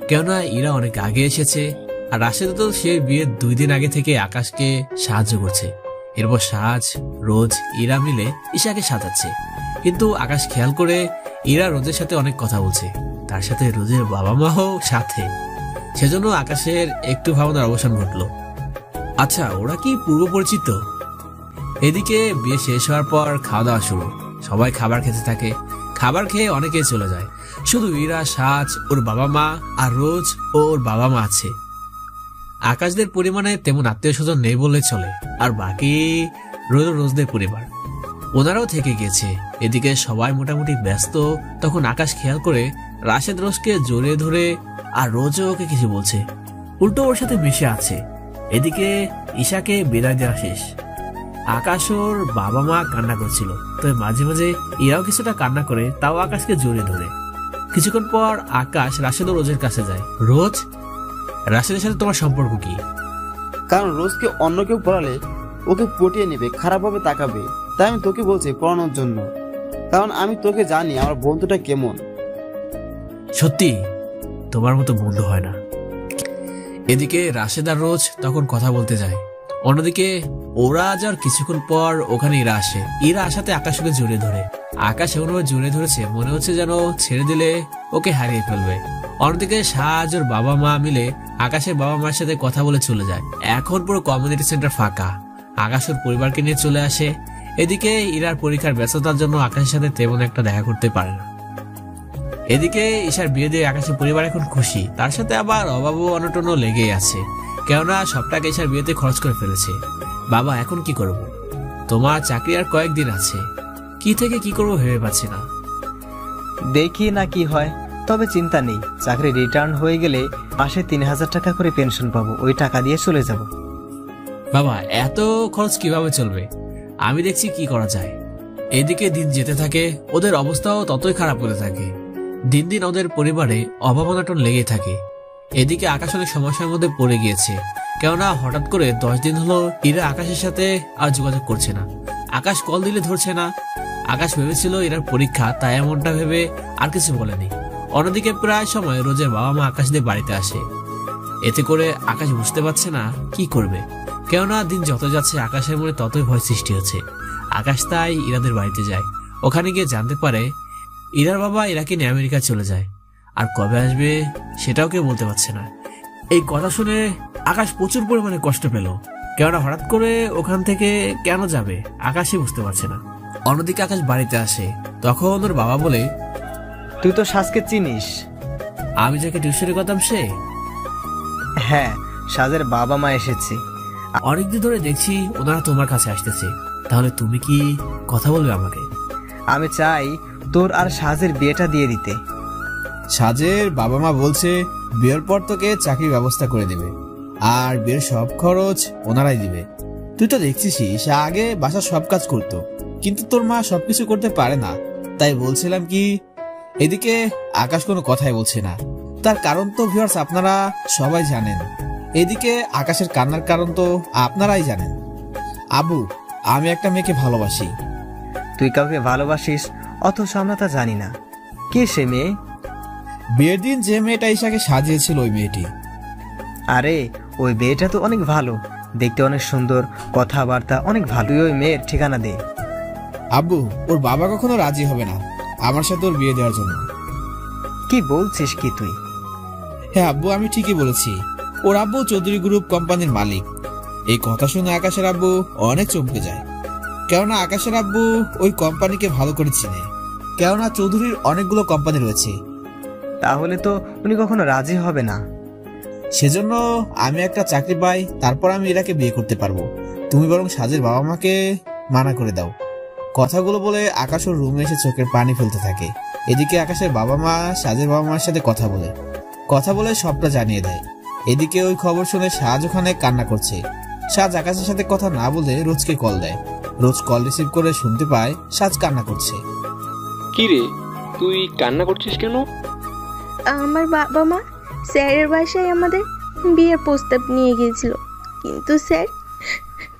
[SPEAKER 10] কেননা ইরা অনেক আগে এসেছে। আর রাশেদ তো সে বিয়ের 2 দিন আগে থেকে আকাশকে সাহায্য করছে। এরপর সাজ, রোজ, ইরা মিলে ঈশাকে সাজাচ্ছে। কিন্তু আকাশ খেয়াল করে ইরা রোজের সাথে অনেক কথা বলছে, তার সাথে রোজের বাবা মাও সাথে। সেজন্য আকাশের একটু ভাবনার অবসান ঘটলো। আচ্ছা, ওরা কি পূর্ব পরিচিত? এদিকে বিয়ে শেষ হওয়ার পর খাওয়া দাওয়া শুরু। সবাই খাবার খেতে থাকে। খাবার খেয়ে অনেকেই চলে যায়, শুধু ইরা, সাজ, ওর বাবা মা আর রোজ ও ওর বাবা মা আছে। আকাশদের পরিমাণে তেমন আত্মীয় স্বজন নেই বললে চলে, আর বাকি রোজদের পরিবার, ওনারাও থেকে গিয়েছে। এদিকে সবাই মোটামুটি ব্যস্ত। তখন আকাশ খেয়াল করে রাশেদ রোজকে জড়িয়ে ধরে, আর রোজও ওকে কিছু বলছে, উল্টো ওর সাথে মিশে আছে। এদিকে ঈশাকে বিদায় দেওয়া শেষ। আকাশ ওর বাবা মা কান্না করছিল, তবে মাঝে মাঝে ইরাও কিছুটা কান্না করে, তাও আকাশকে জড়িয়ে ধরে। কিছুক্ষণ পর আকাশ রাশেদ ও রোজের কাছে যায়। রোজ, রাশেদের সাথে তোমার সম্পর্ক কি?
[SPEAKER 3] কারণ রোজকে অন্য কেউ পড়ালে ওকে পটিয়ে নেবে, খারাপভাবে তাকাবে, তাই আমি তোকে বলছি পড়ানোর জন্য। কারণ আমি তোকে জানি আমার বন্ধুটা কেমন।
[SPEAKER 10] সত্যি তোমার মতো বন্ধু হয় না। এদিকে রাশেদ আর রোজ তখন কথা বলতে যায়। অন্যদিকে ওরা যাওয়ার কিছুক্ষণ পর ওখানে ইরা আসে। ইরা আসাতে আকাশ ওকে জড়িয়ে ধরে। আকাশ এমনভাবে জড়িয়ে ধরেছে মনে হচ্ছে যেন ছেড়ে দিলে ওকে হারিয়ে ফেলবে। অন্যদিকে সাজ ওর বাবা মা মিলে আকাশের বাবা মার সাথে কথা বলে চলে যায়। এখন পুরো কমিউনিটি সেন্টার ফাঁকা। আকাশ ওর পরিবারকে নিয়ে চলে আসে। এদিকে ইরার পরীক্ষার ব্যস্ততার জন্য আকাশের সাথে তেমন একটা দেখা করতে পারে না। এদিকে ঈশার বিয়ে দিয়ে আকাশের পরিবার এখন খুশি, তার সাথে আবার অভাব ও অনটনও লেগেই আছে, কেননা সব টাকা ঈশার বিয়েতে খরচ করে ফেলেছে। বাবা, এখন কি করব? তোমার চাকরি আর কয়েকদিন আছে, কি থেকে কি করবো ভেবে পাচ্ছি না।
[SPEAKER 6] দেখি না কি হয়, তবে চিন্তা নেই, চাকরি রিটার্ন হয়ে গেলে মাসে 3000 টাকা করে পেনশন পাবো, ওই টাকা দিয়ে চলে যাব।
[SPEAKER 10] বাবা, এত খরচ কিভাবে চলবে? আমি দেখছি কি করা যায়। এদিকে দিন যেতে থাকে, ওদের অবস্থাও ততই খারাপ হতে থাকে। দিন দিন ওদের পরিবারে অভাব অনটন লেগে থাকে। এদিকে আকাশ অনেক সমস্যার মধ্যে পড়ে গিয়েছে, কেননা হঠাৎ করে 10 দিন হলো ইরা আকাশের সাথে আর যোগাযোগ করছে না। আকাশ কল দিলে ধরছে না। আকাশ ভেবেছিল ইরার পরীক্ষা, তাই এমনটা ভেবে আর কিছু বলেনি। অন্যদিকে প্রায় সময় রোজের বাবা মা আকাশদের বাড়িতে আসে। এতে করে আকাশ বুঝতে পারছে না কি করবে, কেননা দিন যত যাচ্ছে আকাশের মনে ততই ভয় সৃষ্টি হচ্ছে। আকাশ তাই ইরাদের বাড়িতে যায়। ওখানে গিয়ে জানতে পারে ইরার বাবা ইরাকে নিয়ে আমেরিকা চলে যায়, আর কবে আসবে সেটাও কেউ বলতে পারছে না। এই কথা শুনে আকাশ প্রচুর পরিমাণে কষ্ট পেল, কেননা হঠাৎ করে ওখান থেকে কেন যাবে আকাশই বুঝতে পারছে না। অন্যদিকে আকাশ বাড়িতে আসে, তখন ওর বাবা বলে,
[SPEAKER 6] তুই তো সাজকে চিনিস?
[SPEAKER 10] আমি যাকে টিউশনে করতাম সে?
[SPEAKER 6] হ্যাঁ, সাজের বাবা মা এসেছে।
[SPEAKER 10] অনেকদিন ধরে দেখছি ওনারা তোমার কাছে আসতেছে, তাহলে তুমি কি কথা বলবে আমাকে?
[SPEAKER 6] আমি চাই তোর আর সাজের বিয়েটা দিয়ে দিতে।
[SPEAKER 2] সাজের বাবা মা বলছে বিয়ের পর তোকে চাকরির ব্যবস্থা করে দিবে, আর বিয়ের সব খরচ ওনারাই দিবে। তুই তো দেখছিসই সে আগে বাসার সব কাজ করতো, কিন্তু তোর মা সবকিছু করতে পারে না, তাই বলছিলাম কি। এদিকে আকাশ কোনো কথাই বলছে না, তার কারণ তো ভিউয়ার্স আপনারা সবাই জানেন। এদিকে আকাশের কান্নার কারণ তো আপনারাই জানেন। আবু, আমি একটা মেয়েকে ভালোবাসি।
[SPEAKER 6] তুই কাউকে ভালোবাসিস অথচ আমরা তা জানি না। কে সে মেয়ে?
[SPEAKER 2] বিয়ের দিন যে মেয়েটা ঈশাকে সাজিয়েছিল ওই মেয়েটি।
[SPEAKER 6] আরে ওই মেয়েটা তো অনেক ভালো, দেখতে অনেক সুন্দর, কথাবার্তা অনেক ভালো। তুই ওই মেয়ের ঠিকানা দে।
[SPEAKER 2] আব্বু, ওর বাবা কখনো রাজি হবে না আমার সাথে ওর বিয়ে দেওয়ার জন্য।
[SPEAKER 6] কি বলছিস কি তুই?
[SPEAKER 2] হ্যাঁ আব্বু, আমি ঠিকই বলেছি। ওর আব্বু চৌধুরী গ্রুপ কোম্পানির মালিক। এই কথা শুনে আকাশের আব্বু অনেক চমকে যায়,
[SPEAKER 10] কেননা আকাশের আব্বু ওই কোম্পানিকে ভালো করে চিনে, কেননা চৌধুরীর অনেকগুলো কোম্পানি রয়েছে।
[SPEAKER 6] তাহলে তো উনি কখনো রাজি হবে না।
[SPEAKER 10] সেজন্য আমি একটা চাকরি পাই, তারপর আমি ইরাকে বিয়ে করতে পারবো। তুমি বরং সাজের বাবা মাকে মানা করে দাও। কথাগুলো বলে আকাশ ওর রুমে এসে চোখের পানি ফেলতে থাকে। এদিকে আকাশের বাবা মা সাজের বাবা মার সাথে কথা বলে সবটা জানিয়ে দেয়। এদিকে ওই খবর শুনে সাজ ওখানে কান্না করছে। সাজ আকাশের সাথে কথা না বলে রোজকে কল দেয়। রোজ কল রিসিভ করে শুনতে পায় সাজ কান্না করছে।
[SPEAKER 12] কি রে, তুই কান্না করছিস কেন?
[SPEAKER 11] আমার বাবা মা স্যারের বাসায় আমাদের বিয়ের প্রস্তাব নিয়ে গিয়েছিল, কিন্তু স্যার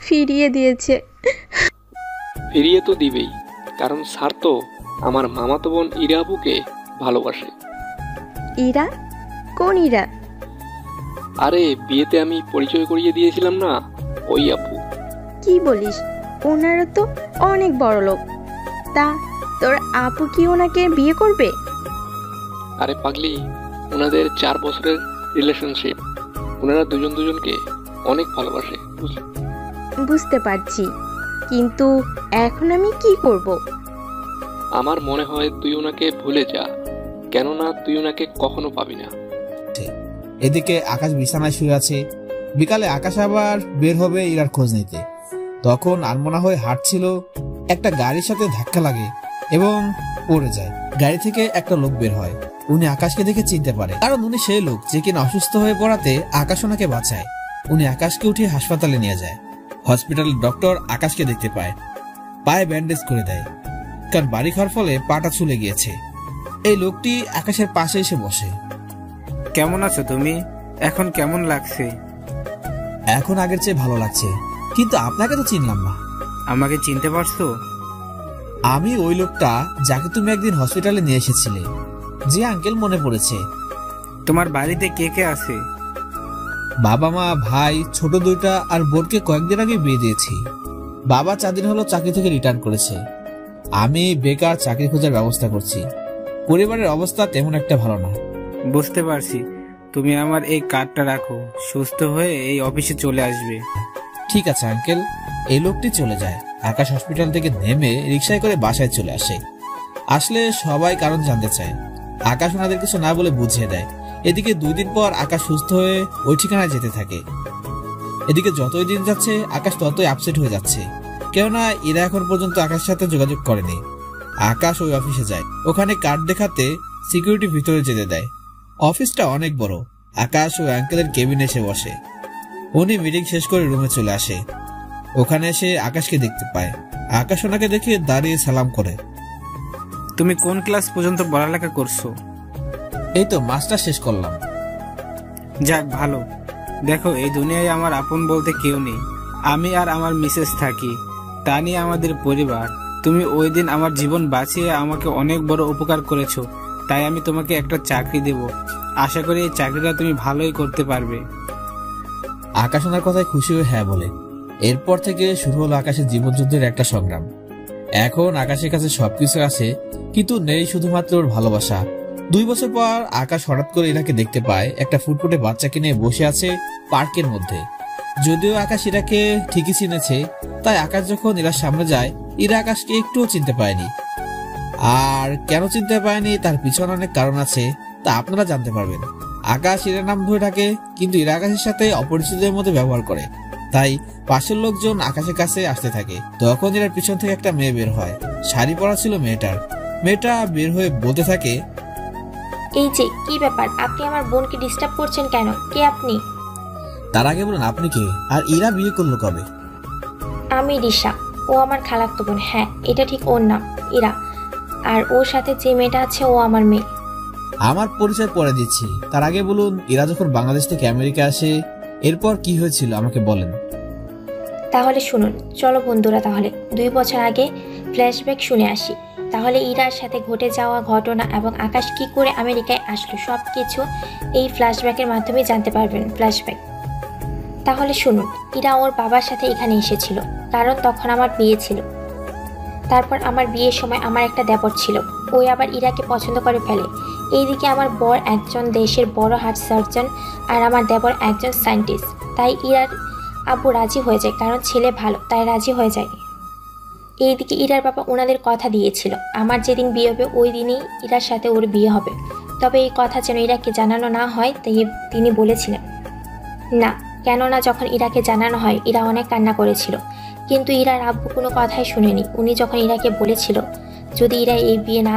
[SPEAKER 11] ফিরিয়ে দিয়েছে।
[SPEAKER 12] ফিরিয়ে তো দিবেই, কারণ স্যার তো আমার মামাতো বোন ইরা আপুকে ভালোবাসে।
[SPEAKER 11] ইরা? কোন ইরা?
[SPEAKER 12] আরে বিয়েতে আমি পরিচয় করিয়ে দিয়েছিলাম না, ওই আপু।
[SPEAKER 11] কি বলিস? ওনারা তো অনেক বড় লোক। তা তোর আপু কি ওনাকে বিয়ে করবে?
[SPEAKER 12] আরে পাগলি, ওনাদের 4 বছরের রিলেশনশিপ। ওনারা দুজনকে অনেক ভালোবাসে।
[SPEAKER 11] বুঝতে পারছি, কিন্তু এখন আমি কি করব?
[SPEAKER 12] আমার মনে হয় তুই ওনাকে ভুলে যা, কেননা তুই ওনাকে কখনো পাবি না।
[SPEAKER 10] এদিকে আকাশ বিছানায় শুয়ে আছে। বিকালে আকাশ আবার বের হবে ইরার খোঁজ নিতে। তখন আনমনা হয়ে হাঁটছিল, একটা গাড়ির সাথে ধাক্কা লাগে এবং পড়ে যায়। গাড়ি থেকে একটা লোক বের হয়। উনি আকাশকে দেখে চিনতে পারে, কারণ উনি সেই লোক যে কিনা অসুস্থ হয়ে পড়াতে আকাশ ওনাকে বাঁচায়। উনি আকাশকে উঠিয়ে হাসপাতালে নিয়ে যায়। হসপিটালের ডক্টর আকাশকে দেখতে পায়, পায়ে ব্যান্ডেজ করে দেয়, কারণ বাড়ি খাওয়ার ফলে পাটা ছুলে গিয়েছে। এই লোকটি আকাশের পাশে এসে বসে।
[SPEAKER 13] কেমন আছো তুমি? এখন কেমন লাগছে?
[SPEAKER 10] এখন আগের চেয়ে ভালো লাগছে, কিন্তু আপনাকে তো চিনলাম না।
[SPEAKER 13] আমাকে চিনতে পারছো?
[SPEAKER 10] আমি ওই লোকটা যাকে তুমি একদিন হসপিটালে নিয়ে এসেছিলে। জি আঙ্কেল, মনে পড়েছে।
[SPEAKER 13] তোমার বাড়িতে কে কে আছে?
[SPEAKER 10] বাবা মা, ভাই, ছোট দুইটা আর বোনকে কয়েকদিন আগে বিয়ে দিয়েছি। বাবা 4 দিন হলো চাকরি থেকে রিটার্ন করেছে। আমি বেকার, চাকরি খোঁজার ব্যবস্থা করছি। পরিবারের অবস্থা তেমন একটা ভালো না।
[SPEAKER 13] বুঝতে পারছি। তুমি আমার এই কার্ডটা রাখো, সুস্থ হয়ে এই অফিসে চলে আসবে।
[SPEAKER 10] ঠিক আছে আঙ্কেল। এই লোকটি চলে যায়। আকাশ হসপিটাল থেকে নেমে রিকশায় করে বাসায় চলে আসে। আসলে সবাই কারণ জানতে চায়। আকাশ ওনাদের কিছু না বলে বুঝিয়ে দেয়। এদিকে 2 দিন পর আকাশ সুস্থ হয়ে ওই ঠিকানায় যেতে থাকে। এদিকে যতই দিন যাচ্ছে আকাশ ততই আপসেট হয়ে যাচ্ছে, কেননা এরা এখন পর্যন্ত আকাশের সাথে যোগাযোগ করেনি। আকাশ ওই অফিসে যায়। ওখানে কার্ড দেখাতে সিকিউরিটি ভিতরে যেতে দেয়। অফিসটা অনেক বড়। আকাশ ও আঙ্কেলের কেবিনে এসে বসে। উনি মিটিং শেষ করে রুমে চলে আসে। ওখানে এসে আকাশকে দেখতে পায়। আকাশ ওনাকে দেখে দাঁড়িয়ে সালাম করে।
[SPEAKER 13] তুমি কোন ক্লাস পর্যন্ত পড়ালেখা করছো?
[SPEAKER 10] এই তো মাস্টার শেষ করলাম।
[SPEAKER 13] যাক, ভালো। দেখো, এই দুনিয়ায় আমার আপন বলতে কেউ নেই। আমি আর আমার মিসেস থাকি, তা নিয়ে আমাদের পরিবার। তুমি ওই দিন আমার জীবন বাঁচিয়ে আমাকে অনেক বড় উপকার করেছো, তাই আমি তোমাকে একটা চাকরি দেব। আশা করি এই চাকরিটা তুমি ভালোই করতে পারবে।
[SPEAKER 10] আকাশ ওনার কথায় খুশি হয়ে হ্যাঁ বলে। এরপর থেকে শুরু হলো আকাশের জীবনযুদ্ধের একটা সংগ্রাম। এখন আকাশের কাছে সবকিছু আছে, কিন্তু নেই শুধুমাত্র ওর ভালোবাসা। 2 বছর পর আকাশ হঠাৎ করে ইরাকে দেখতে পায় একটা ফুটফুটে বাচ্চাকে নিয়ে বসে আছে পার্কের মধ্যে। যদিও আকাশ ইরাকে ঠিকই চিনেছে, তাই আকাশ যখন ইরার সামনে যায় ইরা আকাশকে একটুও চিনতে পায়নি। আর কেন চিনতে পায়নি তার পিছনে অনেক কারণ আছে, তা আপনারা জানতে পারবেন। আকাশ ইরার নাম ধরে থাকে, কিন্তু ইরা আকাশের সাথে অপরিচিতদের মধ্যে ব্যবহার করে, তাই পাশের লোকজন আকাশের কাছে আসতে থাকে। তখন ইরার পিছন থেকে একটা মেয়ে বের হয়। শাড়ি পরা ছিল মেয়েটার। মেয়েটা বের হয়ে বলতে থাকে,
[SPEAKER 4] এই যে কি ব্যাপার, আপনি আমার বোনকে ডিস্টার্ব করছেন কেন? কে আপনি?
[SPEAKER 10] তার আগে বলুন আপনি কে, আর ইরা বিয়ে করলো কবে?
[SPEAKER 4] আমি রিশা, ও আমার খালাতো বোন। হ্যাঁ, এটা ঠিক ওর নাম ইরা, আর ওর সাথে যে মেয়েটা আছে ও আমার মেয়ে।
[SPEAKER 10] আমার পরিচয় পরে দিচ্ছি, তার আগে বলুন ইরা যখন বাংলাদেশ থেকে আমেরিকা আসে এরপর কি হয়েছিল আমাকে বলেন।
[SPEAKER 4] তাহলে শুনুন, চলো বন্ধুরা, তাহলে 2 বছর আগে ফ্ল্যাশব্যাক শুনে আসি। তাহলে ইরার সাথে ঘটে যাওয়া ঘটনা এবং আকাশ কি করে আমেরিকায় আসলো সব কিছু এই ফ্ল্যাশব্যাকের মাধ্যমে জানতে পারবেন। ফ্ল্যাশব্যাক। তাহলে শুনুন, ইরা ওর বাবার সাথে এখানে এসেছিল, কারণ তখন আমার বিয়ে ছিল। তারপর আমার বিয়ের সময় আমার একটা দেবর ছিল, ওই আবার ইরাকে পছন্দ করে ফেলে। এইদিকে আমার বর একজন দেশের বড় হার্ট সার্জন, আর আমার দেবর একজন সায়েন্টিস্ট। তাই ইরার আব্বু রাজি হয়ে যায়, কারণ ছেলে ভালো, তাই রাজি হয়ে যায়। এইদিকে ইরার বাবা ওনাদের কথা দিয়েছিল আমার যেদিন বিয়ে হবে ওই দিনই ইরার সাথে ওর বিয়ে হবে, তবে এই কথা যেন ইরাকে জানানো না হয় তাই তিনি বলেছিলেন না। কেননা যখন ইরাকে জানানো হয় ইরা অনেক কান্না করেছিল, কিন্তু ইরার আব্বু কোনো কথাই শুনেনি। উনি যখন ইরাকে বলেছিল যদি ইরা এই বিয়ে না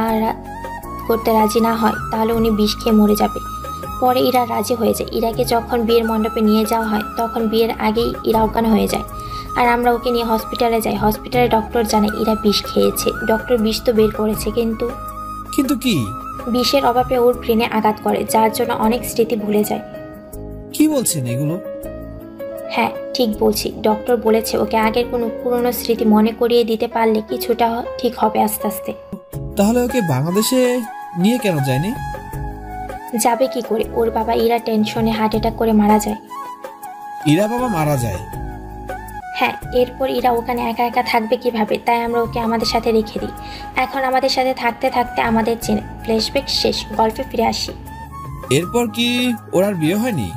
[SPEAKER 4] করতে রাজি না হয় তাহলে উনি বিষ খেয়ে মরে যাবে। পরে ইরা রাজি হয়ে যায়। ইরাকে যখন বিয়ের মণ্ডপে নিয়ে যাওয়া হয় তখন বিয়ের আগেই ইরা অজ্ঞান হয়ে যায়, আর আমরা ওকে নিয়ে হসপিটালে যাই। হসপিটালে ডক্টর জানায় ইরা বিষ খেয়েছে। ডক্টর বিষ তো বের করেছে, কিন্তু
[SPEAKER 10] কি
[SPEAKER 4] বিষের অভাবে ওর ব্রেনে আঘাত করে, যার জন্য অনেক স্মৃতি ভুলে যায়।
[SPEAKER 10] কি বলছেন এগুলো?
[SPEAKER 4] হ্যাঁ ঠিক বলছি, ডক্টর বলেছে ওকে আগের কোনো পুরনো স্মৃতি মনে করিয়ে দিতে পারলে কিছুটা ঠিক হবে আস্তে আস্তে।
[SPEAKER 10] তাহলে ওকে বাংলাদেশে নিয়ে কেন যায়নি?
[SPEAKER 4] যাবে কি করে, ওর বাবা ইরা টেনশনে হার্ট অ্যাটাক করে মারা যায়।
[SPEAKER 10] ইরা বাবা মারা যায়?
[SPEAKER 4] হ্যাঁ, এরপর ইরা ওখানে একা একা থাকবে কিভাবে, তাই আমরা ওকে আমাদের সাথে রেখে দিই। এখন আমাদের সাথে থাকতে থাকতে আমাদের চেনে। ফ্ল্যাশব্যাক শেষ, গল্পে ফিরে আসি।
[SPEAKER 10] এরপর কি ওর আর বিয়ে হয়নি?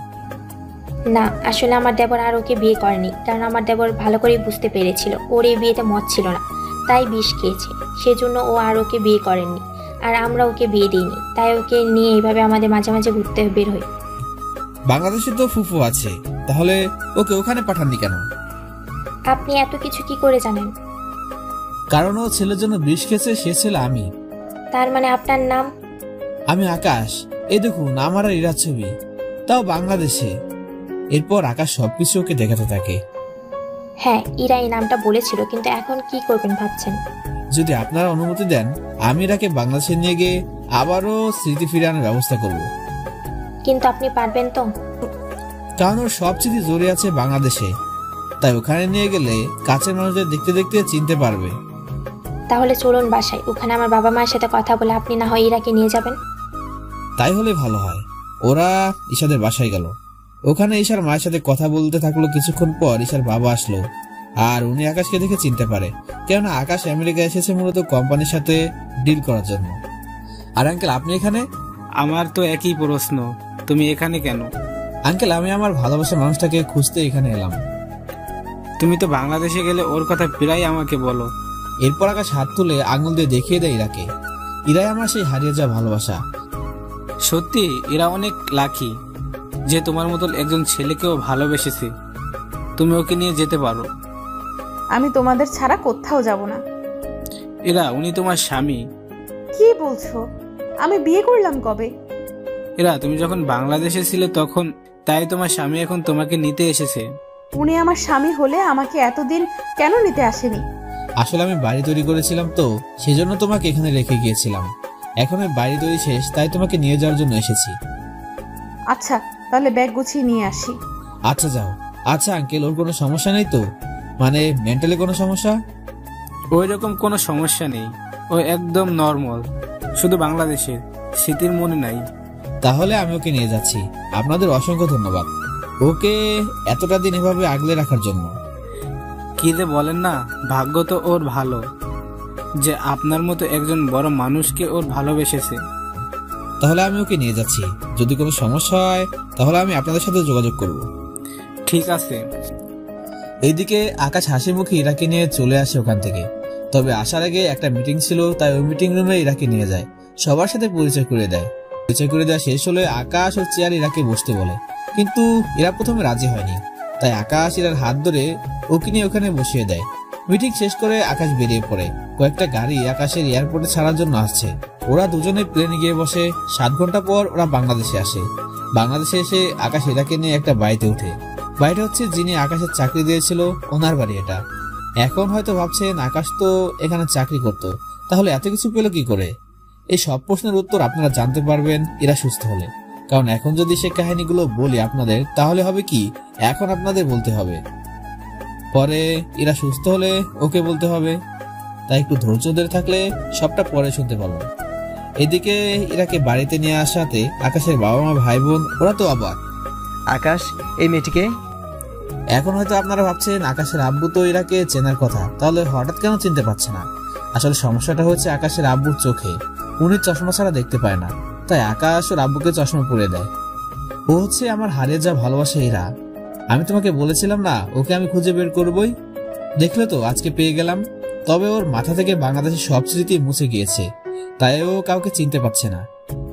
[SPEAKER 4] না, আসলে আমার দেবর আর ওকে বিয়ে করেনি, কারণ আমার দেবর ভালো করেই বুঝতে পেরেছিল ওর এই বিয়েতে মত ছিল না, তাই বিষ খেয়েছে। সেজন্য ও আর ওকে বিয়ে করেননি, আর আমরা ওকে বিয়ে দিইনি, তাই ওকে নিয়ে এইভাবে আমাদের মাঝে মাঝে ঘুরতে বের হই।
[SPEAKER 10] বাংলাদেশে তো ফুফু আছে, তাহলে ওকে ওখানে পাঠাননি কেন?
[SPEAKER 4] আপনি এত কিছু কি করে জানেন?
[SPEAKER 10] কারণ ও ছেলের জন্য বিষ খেয়েছে, সে ছেলে আমি।
[SPEAKER 4] তার মানে আপনার নাম?
[SPEAKER 10] আমি আকাশ। এই দেখুন আমার আর ইরার ছবি, তাও বাংলাদেশে। এরপর আকাশ সবকিছু ওকে দেখাতে থাকে।
[SPEAKER 4] হ্যাঁ, ইরা এই নামটা বলেছিল, কিন্তু এখন কি করবেন ভাবছেন?
[SPEAKER 10] যদি আপনারা অনুমতি দেন আমি এটাকে বাংলাদেশে নিয়ে গিয়ে আবারও স্মৃতি ফিরে আনার ব্যবস্থা করব।
[SPEAKER 4] কিন্তু আপনি পারবেন তো?
[SPEAKER 10] কারণ ওর সব স্মৃতি জড়িয়ে আছে বাংলাদেশে, তাই ওখানে নিয়ে গেলে কাছের মানুষদের দেখতে দেখতে চিনতে পারবে।
[SPEAKER 4] তাহলে চলুন বাসায়, ওখানে আমার বাবা মায়ের সাথে কথা বলে আপনি না হয় ইরাকে নিয়ে যাবেন।
[SPEAKER 10] তাই হলে ভালো হয়। ওরা ঈশাদের বাসায় গেল। ওখানে ঈশার মায়ের সাথে কথা বলতে থাকলো। কিছুক্ষণ পর ঈশার বাবা আসলো, আর উনি আকাশকে দেখে চিনতে পারে, কেননা আকাশ আমেরিকা এসেছে মূলত কোম্পানির সাথে ডিল করার জন্য। আর আঙ্কেল আপনি এখানে?
[SPEAKER 13] আমার তো একই প্রশ্ন, তুমি এখানে কেন?
[SPEAKER 10] আঙ্কেল আমি আমার ভালোবাসার মানুষটাকে খুঁজতে এখানে এলাম।
[SPEAKER 13] তুমি তো বাংলাদেশে গেলে ওর কথা প্রায় আমাকে বলো।
[SPEAKER 10] এরপর আকাশ হাত তুলে আঙুল দিয়ে দেখিয়ে দেয় ইরাকে। ইরাই আমার সেই হারিয়ে যাওয়া ভালোবাসা।
[SPEAKER 13] সত্যি এরা অনেক লাকি যে তোমার মতো একজন ছেলেকেও ভালোবেসেছে। তুমি ওকে নিয়ে যেতে পারো।
[SPEAKER 1] আমি তোমাদের ছাড়া কোথাও যাব না।
[SPEAKER 13] এরা উনি তোমার স্বামী।
[SPEAKER 1] কি বলছো? আমি বিয়ে করলাম কবে?
[SPEAKER 13] এরা তুমি যখন বাংলাদেশে ছিলে তখন, তাই তোমার স্বামী এখন তোমাকে নিতে এসেছে।
[SPEAKER 1] উনি আমার স্বামী হলে আমাকে এতদিন কেন নিতে আসেনি?
[SPEAKER 10] আসলে আমি বাড়ি তৈরি করেছিলাম তো, সেজন্য তোমাকে এখানে রেখে গিয়েছিলাম। এখন ওই বাড়ি তৈরি শেষ, তাই তোমাকে নিয়ে যাওয়ার জন্য এসেছি।
[SPEAKER 1] আচ্ছা, তাহলে ব্যাগ গুছিয়ে নিয়ে আসি।
[SPEAKER 10] আচ্ছা যাও। আচ্ছা আঙ্কেল, ওর কোনো সমস্যা নেই তো? মানে মেন্টালি কোনো সমস্যা?
[SPEAKER 13] ওই রকম কোনো সমস্যা নেই, ও একদম নর্মাল, শুধু বাংলাদেশের স্মৃতির মনে নাই।
[SPEAKER 10] তাহলে আমি ওকে নিয়ে যাচ্ছি। আপনাদের অসংখ্য ধন্যবাদ ওকে এতটা দিন এভাবে আগলে রাখার জন্য।
[SPEAKER 13] কি যে বলেন না, ভাগ্য তো ওর ভালো যে আপনার মতো একজন বড় মানুষকে ওর ভালোবেসেছে।
[SPEAKER 10] তাহলে আমি ওকে নিয়ে যাচ্ছি। যদি কোনো সমস্যা হয় তাহলে আমি আপনাদের সাথে যোগাযোগ করব।
[SPEAKER 13] ঠিক আছে।
[SPEAKER 10] এইদিকে আকাশ হাসি মুখে ইরাকে নিয়ে চলে আসে ওখান থেকে। তবে আসার আগে একটা মিটিং ছিল, তাই ওই মিটিং রুমে ইরাকে নিয়ে যায়। সবার সাথে পরিচয় করে দেয়। পরিচয় করে দেওয়া শেষ হলে আকাশ ও চেয়ার ইরাকে বসতে বলে, কিন্তু এরা প্রথমে রাজি হয়নি। তাই আকাশ ইরার হাত ধরে ওকে নিয়ে ওখানে বসিয়ে দেয়। মিটিং শেষ করে আকাশ বেরিয়ে পড়ে। কয়েকটা গাড়ি আকাশের এয়ারপোর্টে ছাড়ার জন্য আসছে। ওরা দুজনে প্লেনে গিয়ে বসে। 7 ঘন্টা পর ওরা বাংলাদেশে আসে। বাংলাদেশে এসে আকাশ ইরাকে নিয়ে একটা বাড়িতে ওঠে। বাড়িটা হচ্ছে যিনি আকাশের চাকরি দিয়েছিল ওনার বাড়ি এটা। এখন হয়তো ভাবছেন আকাশ তো এখানে চাকরি করত, তাহলে এত কিছু পেল কি করে? এই সব প্রশ্নের উত্তর আপনারা জানতে পারবেন এরা সুস্থ হলে। কারণ এখন যদি সে কাহিনীগুলো বলি আপনাদের, তাহলে হবে কি এখন আপনাদের বলতে হবে, পরে এরা সুস্থ হলে ওকে বলতে হবে। তাই একটু ধৈর্য ধরে থাকলে সবটা পরে শুনতে পারবেন। এদিকে ইরাকে বাড়িতে নিয়ে আসাতে আকাশের বাবা মা ভাই বোন ওরা তো অবাক।
[SPEAKER 6] আকাশ এই মেয়েটিকে?
[SPEAKER 10] এখন হয়তো আপনারা ভাবছেন আকাশের আব্বু তো ইরাকে চেনার কথা, তাহলে হঠাৎ কেন চিনতে পারছে না? আসলে সমস্যাটা হচ্ছে আকাশের আব্বুর চোখে। উনি চশমা ছাড়া দেখতে পায় না, তাই আকাশ ওর আব্বুকে চশমা পরে দেয়। ও হচ্ছে আমার হারিয়ে যা ভালোবাসা ইরা। আমি তোমাকে বলেছিলাম না ওকে আমি খুঁজে বের করবই? দেখলে তো আজকে পেয়ে গেলাম। তবে ওর মাথা থেকে বাংলাদেশের সব স্মৃতি মুছে গিয়েছে, তাই ও কাউকে চিনতে পারছে না।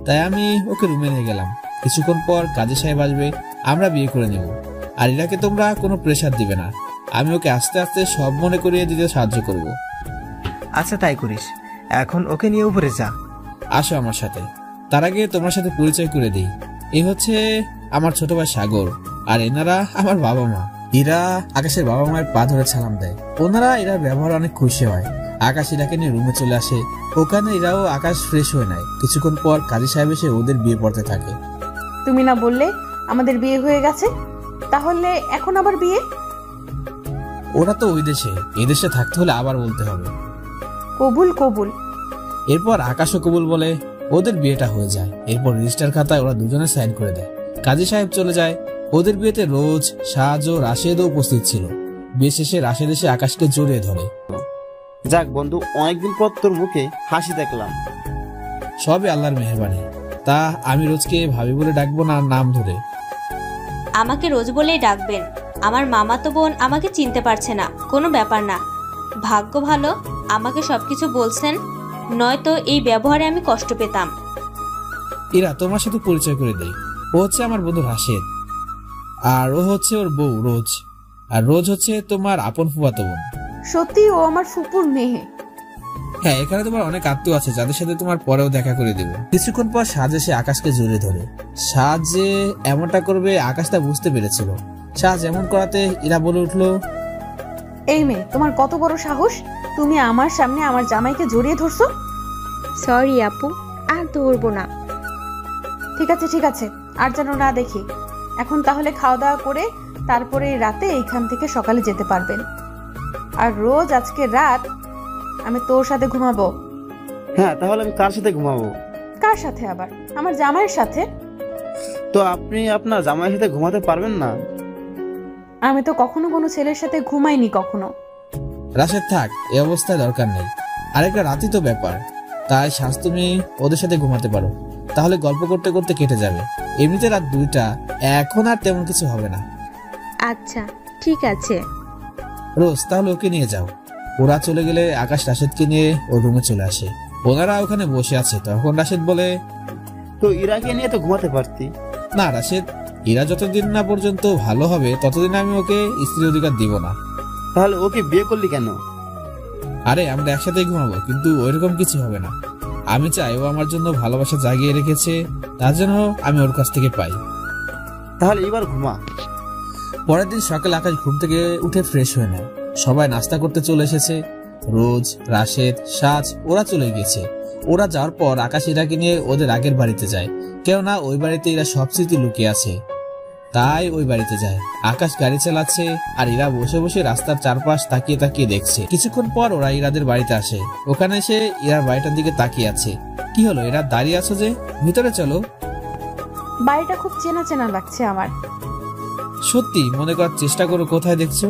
[SPEAKER 10] তাই আমি ওকে রুমে নিয়ে গেলাম। কিছুক্ষণ পর কাজী সাহেব আসবে, আমরা বিয়ে করে নেব। আর ইরাকে তোমরা কোনো প্রেশার দিবে না, আমি ওকে আস্তে আস্তে সব মনে করিয়ে দিতে সাহায্য করব।
[SPEAKER 6] আচ্ছা তাই করিস, এখন ওকে নিয়ে উপরে যা।
[SPEAKER 10] আসো আমার সাথে। তার আগে তোমার সাথে পরিচয় করে দিই, এই হচ্ছে আমার ছোট ভাই সাগর, আর এনারা আমার বাবা মা। ইরা আকাশের বাবা মায়ের পা ধরে সালাম দেয়। ওনারা এরার ব্যবহার অনেক খুশি হয়। আকাশ ইরাকে নিয়ে রুমে চলে আসে। ওখানে ইরাও আকাশ ফ্রেশ হয়ে নেয়। কিছুক্ষণ পর কাজী সাহেব এসে ওদের বিয়ে পড়তে থাকে।
[SPEAKER 1] তুমি না বললে আমাদের বিয়ে হয়ে গেছে, তাহলে এখন আবার বিয়ে?
[SPEAKER 10] ওরা তো ওই দেশে, এই দেশে থাকতে হলে আবার বলতে হবে।
[SPEAKER 1] কবুল কবুল।
[SPEAKER 10] এরপর আকাশও কবুল বলে ওদের বিয়েটা হয়ে যায়। এরপর রেজিস্টার খাতায় ওরা দুজনে সাইন করে দেয়। কাজী সাহেব চলে যায়। ওদের বিয়েতে রোজ, সাজ ও রাশেদও উপস্থিত ছিল। বিয়ে শেষে রাশেদ এসে আকাশকে জড়িয়ে ধরে।
[SPEAKER 3] যাক বন্ধু, অনেকদিন পর তোর মুখে হাসি দেখলাম।
[SPEAKER 10] সবই আল্লাহর মেহেরবানি। তা আমি রোজকে ভাবি বলে ডাকবো না নাম ধরে?
[SPEAKER 8] আমাকে রোজ বলেই ডাকবেন। আমার মামাতো বোন আমাকে চিনতে পারছে না, কোনো ব্যাপার না। ভাগ্য ভালো আমাকে সবকিছু বলছেন, নয়তো এই ব্যবহারে আমি কষ্ট পেতাম।
[SPEAKER 10] ইরা, তোমার সাথে পরিচয় করে দেই। ও হচ্ছে আমার বন্ধু রাশেদ, আর ও হচ্ছে ওর বউ রোজ। আর রোজ হচ্ছে তোমার আপন ফুফাতো বোন।
[SPEAKER 1] সত্যি ও আমার ফুপুর মেয়ে?
[SPEAKER 10] হ্যাঁ, এখানে তোমার অনেক আত্মীয় আছে যাদের সাথে তোমার পরেও দেখা করে দেবে। কিছুক্ষণ পর সাজ এসে আকাশকে জড়িয়ে ধরে। সাজ যে এমনটা করবে আকাশ তা বুঝতে পেরেছিল। সাজ এমন করাতে ইরা বলে উঠলো,
[SPEAKER 1] এই মেয়ে, তোমার কত বড় সাহস! তুমি আমার সামনে আমার জামাইকে জড়িয়ে ধরছো।
[SPEAKER 11] সরি আপু, আর ধরবো না।
[SPEAKER 1] ঠিক আছে ঠিক আছে, আর যেন না দেখি। এখন তাহলে খাওয়া দাওয়া করে তারপরে রাতে এইখান থেকে সকালে যেতে পারবেন। আর রোজ আজকে রাত আমি তোর সাথে ঘুমাবো।
[SPEAKER 3] হ্যাঁ, তাহলে আমি কার সাথে ঘুমাবো?
[SPEAKER 1] কার সাথে আবার? আমার জামাইয়ের সাথে।
[SPEAKER 3] তো আপনি আপনার জামাইয়ের সাথে ঘুমাতে পারবেন না?
[SPEAKER 1] আমি তো কখনো কোনো ছেলের সাথে ঘুমাইনি কখনো।
[SPEAKER 10] রাশেদ থাক, এই অবস্থায় দরকার নেই। আরেকটা রাতই তো ব্যাপার, তাই সাজ তুমি ওদের সাথে ঘুমাতে পারো। তাহলে গল্প করতে করতে কেটে যাবে। এমনিতে রাত 2টা, এখন আর তেমন কিছু হবে না।
[SPEAKER 11] আচ্ছা ঠিক আছে।
[SPEAKER 10] রোজ, তাহলে ওকে নিয়ে যাও। ওরা চলে গেলে আকাশ রাশেদকে নিয়ে ওর রুমে চলে আসে। ওনারা ওখানে বসে আছে। তখন রাশেদ বলে,
[SPEAKER 3] তো ইরাকে নিয়ে তো ঘুমাতে পারতি।
[SPEAKER 10] না রাশেদ, ইরা যতদিন না পর্যন্ত ভালো হবে ততদিন আমি ওকে স্ত্রী অধিকার দিব না।
[SPEAKER 3] তাহলে ওকে বিয়ে করলি কেন?
[SPEAKER 10] আরে আমরা একসাথেই ঘুমাবো, কিন্তু ওইরকম কিছু হবে না। আমি চাই ও আমার জন্য ভালোবাসা জাগিয়ে রেখেছে, তার জন্য আমি ওর কাছ থেকে পাই।
[SPEAKER 3] তাহলে এবার ঘুমা।
[SPEAKER 10] পরের দিন সকালে আকাশ ঘুম থেকে উঠে ফ্রেশ হয়ে নেয়। সবাই নাস্তা করতে চলে এসেছে। রোজ, রাশেদ, সাজ ওরা চলে গেছে। ওরা যাওয়ার পর আকাশ ইরাকে নিয়ে ওদের আগের বাড়িতে যায়, কেননা ওই বাড়িতে এরা সব স্মৃতি লুকিয়ে আছে। তাই ওই বাড়িতে যায়। আকাশ গাড়ি চালাচ্ছে আর ইরা বসে বসে রাস্তার চারপাশ তাকিয়ে তাকিয়ে দেখছে। কিছুক্ষণ পর ওরা ইরাদের বাড়িতে আসে। ওখানে এসে ইরার বাড়িটার দিকে তাকিয়ে আছে। কি হলো, এরা দাঁড়িয়ে আছো যে? ভিতরে চলো।
[SPEAKER 1] বাড়িটা খুব চেনা চেনা লাগছে আমার।
[SPEAKER 10] সত্যি? মনে করার চেষ্টা করো, কোথায় দেখছো?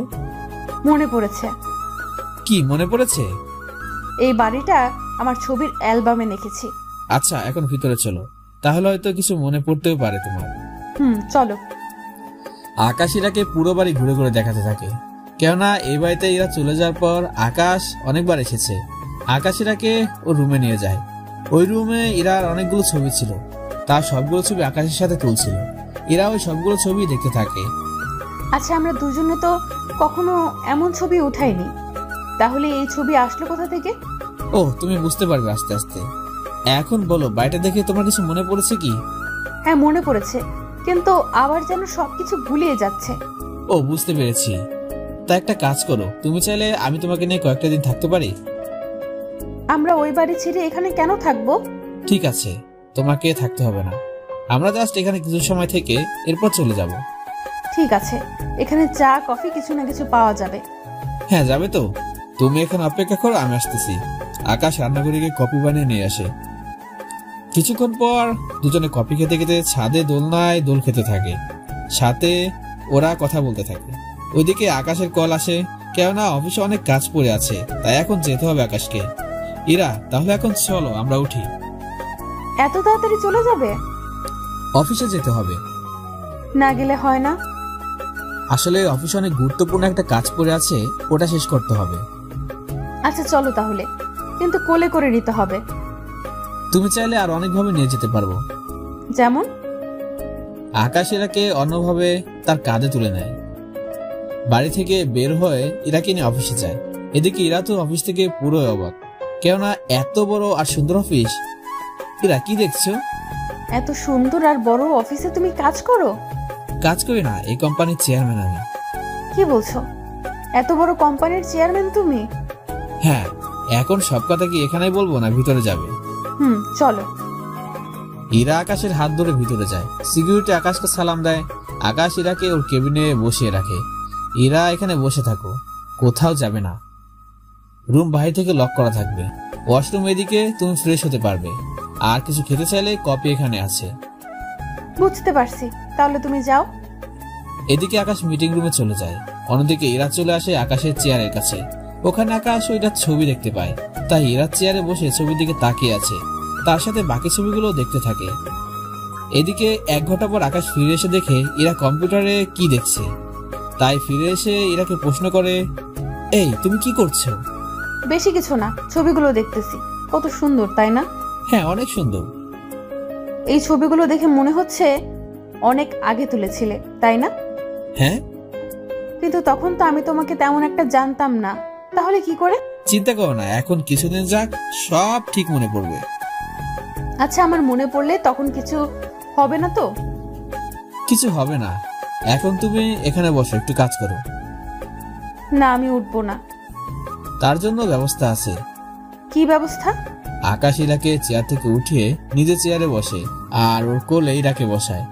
[SPEAKER 1] মনে পড়েছে।
[SPEAKER 10] কি মনে পড়েছে?
[SPEAKER 1] এই বাড়িটা আমার ছবির অ্যালবামে দেখেছি।
[SPEAKER 10] আচ্ছা, এখন ভিতরে চলো, তাহলে হয়তো কিছু মনে পড়তেও পারে তোমার।
[SPEAKER 1] চলো।
[SPEAKER 10] আকাশ ইরাকে পুরো বাড়ি ঘুরে ঘুরে দেখাতে থাকে, কেননা এই বাড়িতে ইরা চলে যাওয়ার পর আকাশ অনেকবার এসেছে। আকাশ ইরাকে ওর রুমে নিয়ে যায়। ওই রুমে ইরার অনেকগুলো ছবি ছিল, তার সবগুলো ছবি আকাশের সাথে তুলছিল। ইরা ওই সবগুলো ছবি দেখতে থাকে।
[SPEAKER 1] আচ্ছা, আমরা দুজনে তো কখনো এমন ছবি উঠাইনি, তাহলে এই ছবি আসলো কোথা থেকে?
[SPEAKER 10] ও, তুমি বুঝতে পারবে আস্তে আস্তে। এখন বলো, বাড়িটা দেখে তোমার কিছু মনে পড়েছে কি?
[SPEAKER 1] হ্যাঁ, মনে পড়েছে, কিন্তু আবার যেন সবকিছু ভুলিয়ে যাচ্ছে।
[SPEAKER 10] ও, বুঝতে পেরেছি। তা একটা কাজ করো, তুমি চাইলে আমি তোমাকে নিয়ে কয়েকটা দিন থাকতে পারি।
[SPEAKER 1] আমরা ওই বাড়ি ছেড়ে এখানে কেন থাকবো?
[SPEAKER 10] ঠিক আছে, তোমাকে থাকতে হবে না। আমরা জাস্ট এখানে কিছু সময় থেকে এরপর চলে যাব।
[SPEAKER 1] ঠিক আছে, এখানে চা কফি কিছু না কিছু পাওয়া যাবে।
[SPEAKER 10] হ্যাঁ, যাবে তো। তুমি এখন অপেক্ষা করো, আমি আসতেছি। আকাশ রান্নাঘরে গিয়ে কফি বানিয়ে নিয়ে আসে। কিছুক্ষণ পর দুজনে কফি খেতে খেতে ছাদে দোলনায় দোল খেতে থাকে, সাথে ওরা কথা বলতে থাকে। ওইদিকে আকাশের কল আসে, কেননা অফিসে অনেক কাজ পড়ে আছে, তাই এখন যেতে হবে আকাশকে। ইরা, তাহলে এখন চলো আমরা উঠি।
[SPEAKER 1] এত তাড়াতাড়ি চলে যাবে?
[SPEAKER 10] অফিসে যেতে হবে।
[SPEAKER 1] না গেলে হয় না।
[SPEAKER 10] আসলে অফিসে অনেক গুরুত্বপূর্ণ একটা কাজ পড়ে আছে, ওটা শেষ করতে হবে।
[SPEAKER 1] আচ্ছা চলো তাহলে, কিন্তু কোলে করে নিতে হবে।
[SPEAKER 10] তুমি চাইলে আর অনেকভাবে নিয়ে যেতে পারবো।
[SPEAKER 1] যেমন?
[SPEAKER 10] আকাশ ইরাকে অন্যভাবে তার কাঁধে তুলে নেয়। বাড়ি থেকে বের হয়ে ইরাকে নিয়ে অফিসে যায়। এদিকে ইরা তো অফিস থেকে পুরো অবাক, কেননা এত বড় আর সুন্দর অফিস। ইরা কি দেখছো?
[SPEAKER 1] এত সুন্দর আর বড় অফিসে তুমি কাজ করো?
[SPEAKER 10] কাজ করি না, এই কোম্পানির চেয়ারম্যান আমি।
[SPEAKER 1] কি বলছো? এত বড় কোম্পানির চেয়ারম্যান তুমি?
[SPEAKER 10] হ্যাঁ, এখন সব কথা কি এখানেই বলবো না ভিতরে যাবে?
[SPEAKER 1] চলো।
[SPEAKER 10] ইরা আকাশের হাত ধরে ভিতরে যায়। সিকিউরিটি আকাশকে সালাম দেয়। আকাশ ইরাকে ওর কেবিনে বসিয়ে রাখে। ইরা এখানে বসে থাকো, কোথাও যাবে না। রুম বাইরে থেকে লক করা থাকবে। ওয়াশরুম এদিকে, তুমি ফ্রেশ হতে পারবে। আর কিছু খেতে চাইলে কপি এখানে আছে।
[SPEAKER 1] বুঝতে পারছি, তাহলে তুমি যাও।
[SPEAKER 10] এদিকে আকাশ মিটিং রুমে চলে যায়। অন্যদিকে ইরা চলে আসে আকাশের চেয়ারের কাছে। ওখানে আকাশ ওইটার ছবি দেখতে পায়, তাই ইরার চেয়ারে বসে ছবির দিকে তাকিয়ে আছে। তার সাথে বাকি ছবিগুলো দেখতে থাকে। এদিকে 1 ঘন্টা পর আকাশ ফিরে এসে দেখে ইরা কম্পিউটারে কি দেখছে। তাই ফিরে এসে ইরাকে প্রশ্ন করে, এই তুমি কি করছো?
[SPEAKER 1] বেশি কিছু না, ছবিগুলো দেখতেছি। কত সুন্দর, তাই না?
[SPEAKER 10] হ্যাঁ, অনেক সুন্দর।
[SPEAKER 1] এই ছবিগুলো দেখে মনে হচ্ছে অনেক আগে তুলেছিলে, তাই না?
[SPEAKER 10] হ্যাঁ।
[SPEAKER 1] কিন্তু তখন তো আমি তোমাকে তেমন একটা জানতাম না, তাহলে কি করে?
[SPEAKER 10] চিন্তা করো না, এখন কিছুদিন যাক, সব ঠিক মনে পড়বে।
[SPEAKER 1] আচ্ছা, আমার মনে পড়লে তখন কিছু হবে না তো?
[SPEAKER 10] কিছু হবে না, এখন তুমি এখানে বসো, একটু কাজ করো।
[SPEAKER 1] না, আমি উঠবো না।
[SPEAKER 10] তার জন্য ব্যবস্থা আছে।
[SPEAKER 1] কি ব্যবস্থা?
[SPEAKER 10] আকাশ ইরাকে চেয়ার থেকে উঠিয়ে নিজের চেয়ারে বসে আর ওর কোলে ইরাকে বসায়।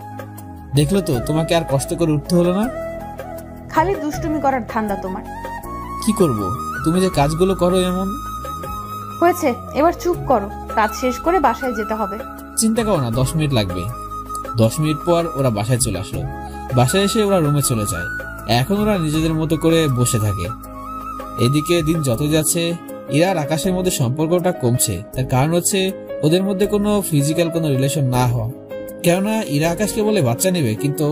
[SPEAKER 10] দেখলো তো, তোমাকে আর কষ্ট করে উঠতে হলো না।
[SPEAKER 1] খালি দুষ্টুমি করার ধান্দা তোমার।
[SPEAKER 10] কি করব, তুমি যে কাজগুলো করো এমন।
[SPEAKER 1] হয়েছে, এবার চুপ করো। কাজ শেষ করে বাসায় যেতে হবে।
[SPEAKER 10] চিন্তা করো না, 10 মিনিট লাগবে। 10 মিনিট পর ওরা বাসায় চলে আসলো। বাসায় এসে ওরা রুমে চলে যায়। এখন ওরা নিজেদের মতো করে বসে থাকে। এদিকে দিন যত যাচ্ছে, ইরা আর আকাশের মধ্যে সম্পর্কটা কমছে। তার কারণ হচ্ছে ওদের মধ্যে কোনো ফিজিক্যাল কোনো রিলেশন না হওয়া। কেননা ইরা আকাশকে বলে বাচ্চা নেবে, কিন্তু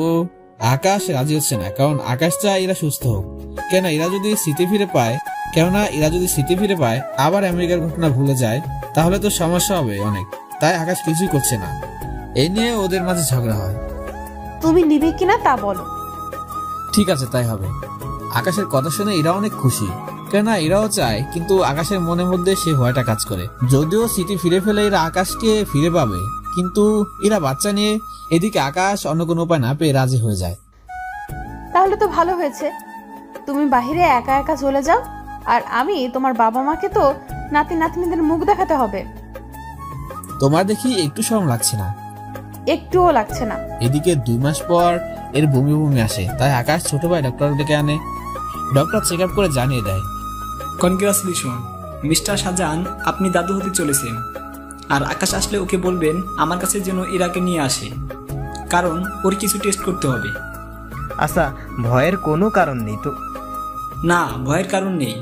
[SPEAKER 10] আকাশ রাজি হচ্ছে না। কারণ আকাশ চায় ইরা সুস্থ হোক। কেননা ইরা যদি স্মৃতি ফিরে পায় আবার আমেরিকার ঘটনা ভুলে যায়, তাহলে তো সমস্যা হবে অনেক। তাই আকাশ কিছুই করছে না। এই নিয়ে ওদের মাঝে ঝগড়া হয়।
[SPEAKER 1] তুমি নিবে কিনা তা বলো।
[SPEAKER 10] ঠিক আছে, তাই হবে। আকাশের কথা শুনে ইরা অনেক খুশি, কেননা ইরাও চায়, কিন্তু আকাশের মনের মধ্যে সে ভয়টা কাজ করে। যদিও স্মৃতি ফিরে ফেলে ইরা আকাশকে ফিরে পাবে, কিন্তু ইরা বাচ্চা নিয়ে। এদিকে আকাশ অন্য কোনো উপায় না পেয়ে রাজি হয়ে যায়।
[SPEAKER 1] তাহলে তো ভালো হয়েছে, তুমি বাহিরে একা একা চলে যাও, আর আমি তোমার বাবা মাকে তো নাতি নাতনিদের মুখ দেখাতে হবে।
[SPEAKER 10] তোমার দেখি একটু শরম লাগছে না?
[SPEAKER 1] একটুও লাগছে না।
[SPEAKER 10] এদিকে 2 মাস পর এর বমি বমি আসে, তাই আকাশ ছোট ভাই ডক্টর ডেকে আনে। ডক্টর চেক আপ করে জানিয়ে দেয়,
[SPEAKER 14] কনগ্রাচুলেশন মিস্টার শাহজাহান, আপনি দাদু হতে চলেছেন। আর আকাশ আসলে ওকে বলবেন আমার কাছে যেন ইরাকে নিয়ে আসে, কারণ ওর কিছু টেস্ট করতে হবে।
[SPEAKER 6] আচ্ছা, ভয়ের কোনো কারণ নেই তো?
[SPEAKER 14] না, ভয়ের কারণ নেই।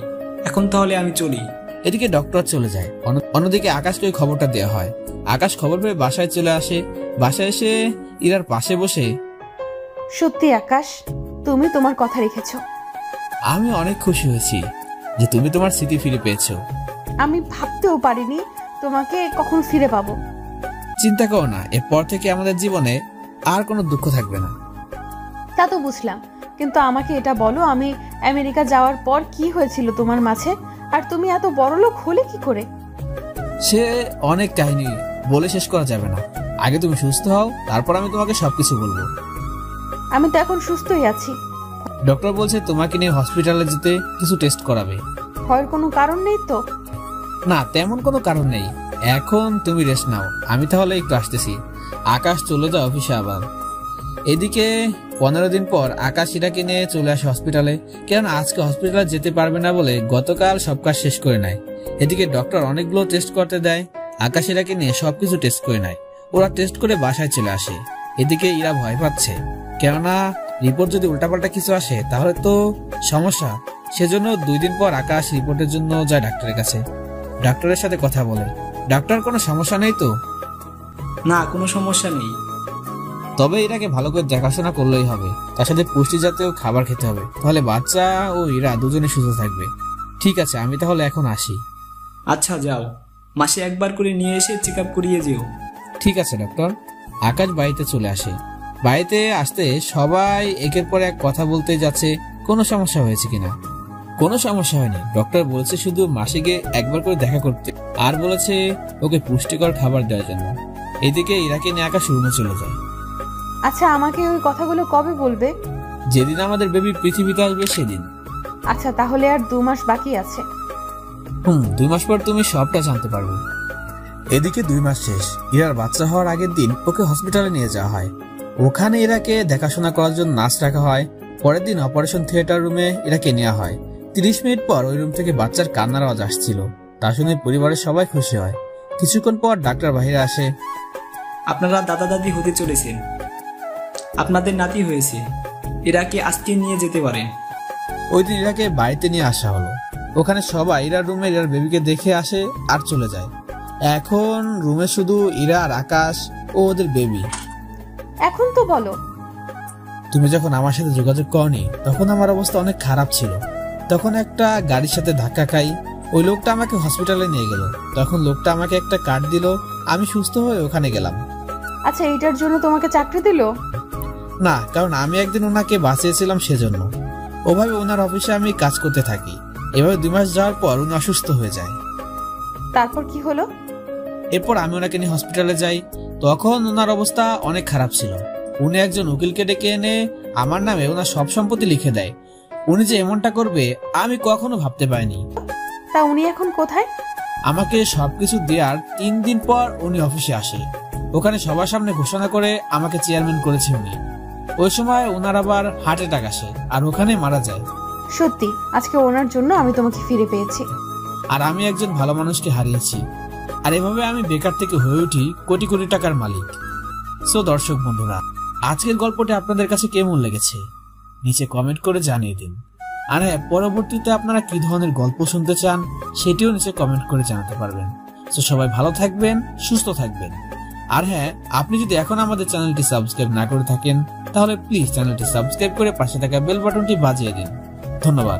[SPEAKER 14] এখন তাহলে আমি চলি।
[SPEAKER 10] এদিকে ডক্টর চলে যায়। অন্যদিকে আকাশকে ওই খবরটা দেওয়া হয়। আকাশ খবর পেয়ে বাসায় চলে আসে। বাসায় এসে ইরার পাশে বসে,
[SPEAKER 1] সত্যি আকাশ, তুমি তোমার কথা রেখেছো।
[SPEAKER 10] আমি অনেক খুশি হয়েছি যে তুমি তোমার স্মৃতি ফিরে পেয়েছো।
[SPEAKER 1] আমি ভাবতেও পারিনি তোমাকে কখন ফিরে পাবো।
[SPEAKER 10] চিন্তা করো না, এরপর থেকে আমাদের জীবনে আর কোনো দুঃখ থাকবে না।
[SPEAKER 1] তা তো বুঝলাম, কিন্তু আমাকে এটা বলো, আমি আমেরিকা যাওয়ার পর কি হয়েছিল তোমার মাঝে, আর তুমি এত বড় লোক হলে কি করে?
[SPEAKER 10] সে অনেক কাহিনী, বলে শেষ করা যাবে না। আগে তুমি সুস্থ হও, তারপর আমি তোমাকে সবকিছু বলবো।
[SPEAKER 1] আমি তো এখন সুস্থই আছি।
[SPEAKER 10] ডক্টর বলছে তোমাকে নিয়ে হসপিটালে যেতে, কিছু টেস্ট করাবে।
[SPEAKER 1] ভয়ের কোনো কারণ নেই তো?
[SPEAKER 10] না, তেমন কোনো কারণ নেই। এখন তুমি রেস্ট নাও, আমি তাহলে একটু আসতেছি। আকাশ চলে যায় অফিসে আবার। এদিকে 15 দিন পর আকাশ ইরাকে নিয়ে চলে আসে হসপিটালে। কেন আজকে হসপিটালে যেতে পারবে না বলে গতকাল সব কাজ শেষ করে নেয়। এদিকে ডক্টর অনেকগুলো টেস্ট করতে দেয়। আকাশ ইরাকে নিয়ে সবকিছু টেস্ট করে নেয়। ওরা টেস্ট করে বাসায় চলে আসে। এদিকে ইরা ভয় পাচ্ছে, কেননা রিপোর্ট যদি উল্টাপাল্টা কিছু আসে তাহলে তো সমস্যা। সেজন্য 2 দিন পর আকাশ রিপোর্টের জন্য যায় ডাক্তারের কাছে। ডাক্তারের সাথে কথা বলে। ডাক্তার, কোনো সমস্যা নেই তো?
[SPEAKER 14] না, কোনো সমস্যা নেই।
[SPEAKER 10] তবে এটাকে ভালো করে দেখাশোনা করলেই হবে। তার সাথে পুষ্টি জাতীয় খাবার খেতে হবে, তাহলে বাচ্চা ও ইরা দুজনে সুস্থ থাকবে। ঠিক আছে, আমি তাহলে এখন আসি।
[SPEAKER 14] আচ্ছা যাও, মাসে একবার করে নিয়ে এসে চেক আপ করিয়ে যেও।
[SPEAKER 10] ঠিক আছে ডক্টর। আকাশ বাড়িতে চলে আসে। বাড়িতে আসতে সবাই একের পর এক কথা বলতে যাচ্ছে কোনো সমস্যা হয়েছে কিনা। কোনো সমস্যা হয়নি, ডক্টর বলেছে শুধু মাসিকে একবার করে দেখা করতে, আর বলেছে ওকে পুষ্টিকর খাবার দেওয়ার জন্য। এদিকে ইরাকে নিয়ে আকাশ রুমে চলে যায়।
[SPEAKER 1] আচ্ছা, আমাকে ওই কথাগুলো কবে বলবে?
[SPEAKER 10] যেদিন আমাদের বেবি পৃথিবীতে আসবে সেদিন।
[SPEAKER 1] আচ্ছা, তাহলে আর 2 মাস বাকি আছে।
[SPEAKER 10] 2 মাস পর তুমি সবটা জানতে পারবে। এদিকে 2 মাস শেষ। ইরার বাচ্চা হওয়ার আগের দিন ওকে হসপিটালে নিয়ে যাওয়া হয়। ওখানে ইরাকে দেখাশোনা করার জন্য নার্স রাখা হয়। পরের দিন অপারেশন থিয়েটার রুমে ইরাকে নেওয়া হয়। 30 মিনিট পর ওই রুম থেকে বাচ্চার কান্নার আওয়াজ আসছিল। তা শুনে পরিবারের সবাই খুশি হয়। কিছুক্ষণ পর ডাক্তার বাইরে আসে।
[SPEAKER 14] আপনারা দাদা দাদি হতে চলেছেন, আপনাদের নাতি হয়েছে, ইরাকে আজকে নিয়ে যেতে পারেন।
[SPEAKER 10] ওই দিন ইরাকে বাড়িতে নিয়ে আসা হলো। ওখানে সবাই ইরার রুমে ইরার বেবিকে দেখে আসে আর চলে যায়। এখন রুমে শুধু ইরা আর আকাশ ও ওদের বেবি।
[SPEAKER 1] এখন তো বলো।
[SPEAKER 10] তুমি যখন আমার সাথে যোগাযোগ করনি তখন আমার অবস্থা অনেক খারাপ ছিল। তখন একটা গাড়ির সাথে ধাক্কা খাই। ওই লোকটা আমাকে হসপিটালে নিয়ে গেল। তখন লোকটা আমাকে একটা কার্ড দিল, আমি সুস্থ হয়ে ওখানে গেলাম।
[SPEAKER 1] আচ্ছা, এইটার জন্য তোমাকে চাকরি দিল?
[SPEAKER 10] না, কারণ আমি একদিন ওনাকে বাঁচিয়েছিলাম সেজন্য। ওভাবে ওনার অফিসে আমি কাজ করতে থাকি। এভাবে 2 মাস যাওয়ার পর উনি অসুস্থ হয়ে যায়।
[SPEAKER 1] তারপর কি হলো?
[SPEAKER 10] এরপর আমি ওনাকে নিয়ে হসপিটালে যাই। তখন ওনার অবস্থা অনেক খারাপ ছিল। উনি একজন উকিলকে ডেকে এনে আমার নামে ওনার সব সম্পত্তি লিখে দেয়। উনি যে এমনটা করবে আমি কখনো ভাবতে পারিনি।
[SPEAKER 1] তা উনি এখন কোথায়?
[SPEAKER 10] আমাকে সবকিছু দেওয়ার 3 দিন পর উনি অফিসে আসে। ওখানে সবার সামনে ঘোষণা করে আমাকে চেয়ারম্যান করেছে উনি। ওই সময় ওনার আবার হার্ট অ্যাটাক আসে আর ওখানে মারা যায়।
[SPEAKER 1] সত্যি, আজকে ওনার জন্য আমি তোমাকে ফিরে পেয়েছি।
[SPEAKER 10] আর আমি একজন ভালো মানুষকে হারিয়েছি। আর এভাবে আমি বেকার থেকে হয়ে উঠি কোটি কোটি টাকার মালিক। সো দর্শক বন্ধুরা, আজকের গল্পটি আপনাদের কাছে কেমন লেগেছে নিচে কমেন্ট করে জানিয়ে দিন। আর হ্যাঁ, পরবর্তীতে আপনারা কি ধরনের গল্প শুনতে চান সেটিও নিচে কমেন্ট করে জানাতে পারবেন। তো সবাই ভালো থাকবেন, সুস্থ থাকবেন। আর হ্যাঁ, আপনি যদি এখন আমাদের চ্যানেলটি সাবস্ক্রাইব না করে থাকেন তাহলে প্লিজ চ্যানেলটি সাবস্ক্রাইব করে পাশে থাকা বেল বাটনটি বাজিয়ে দিন। ধন্যবাদ।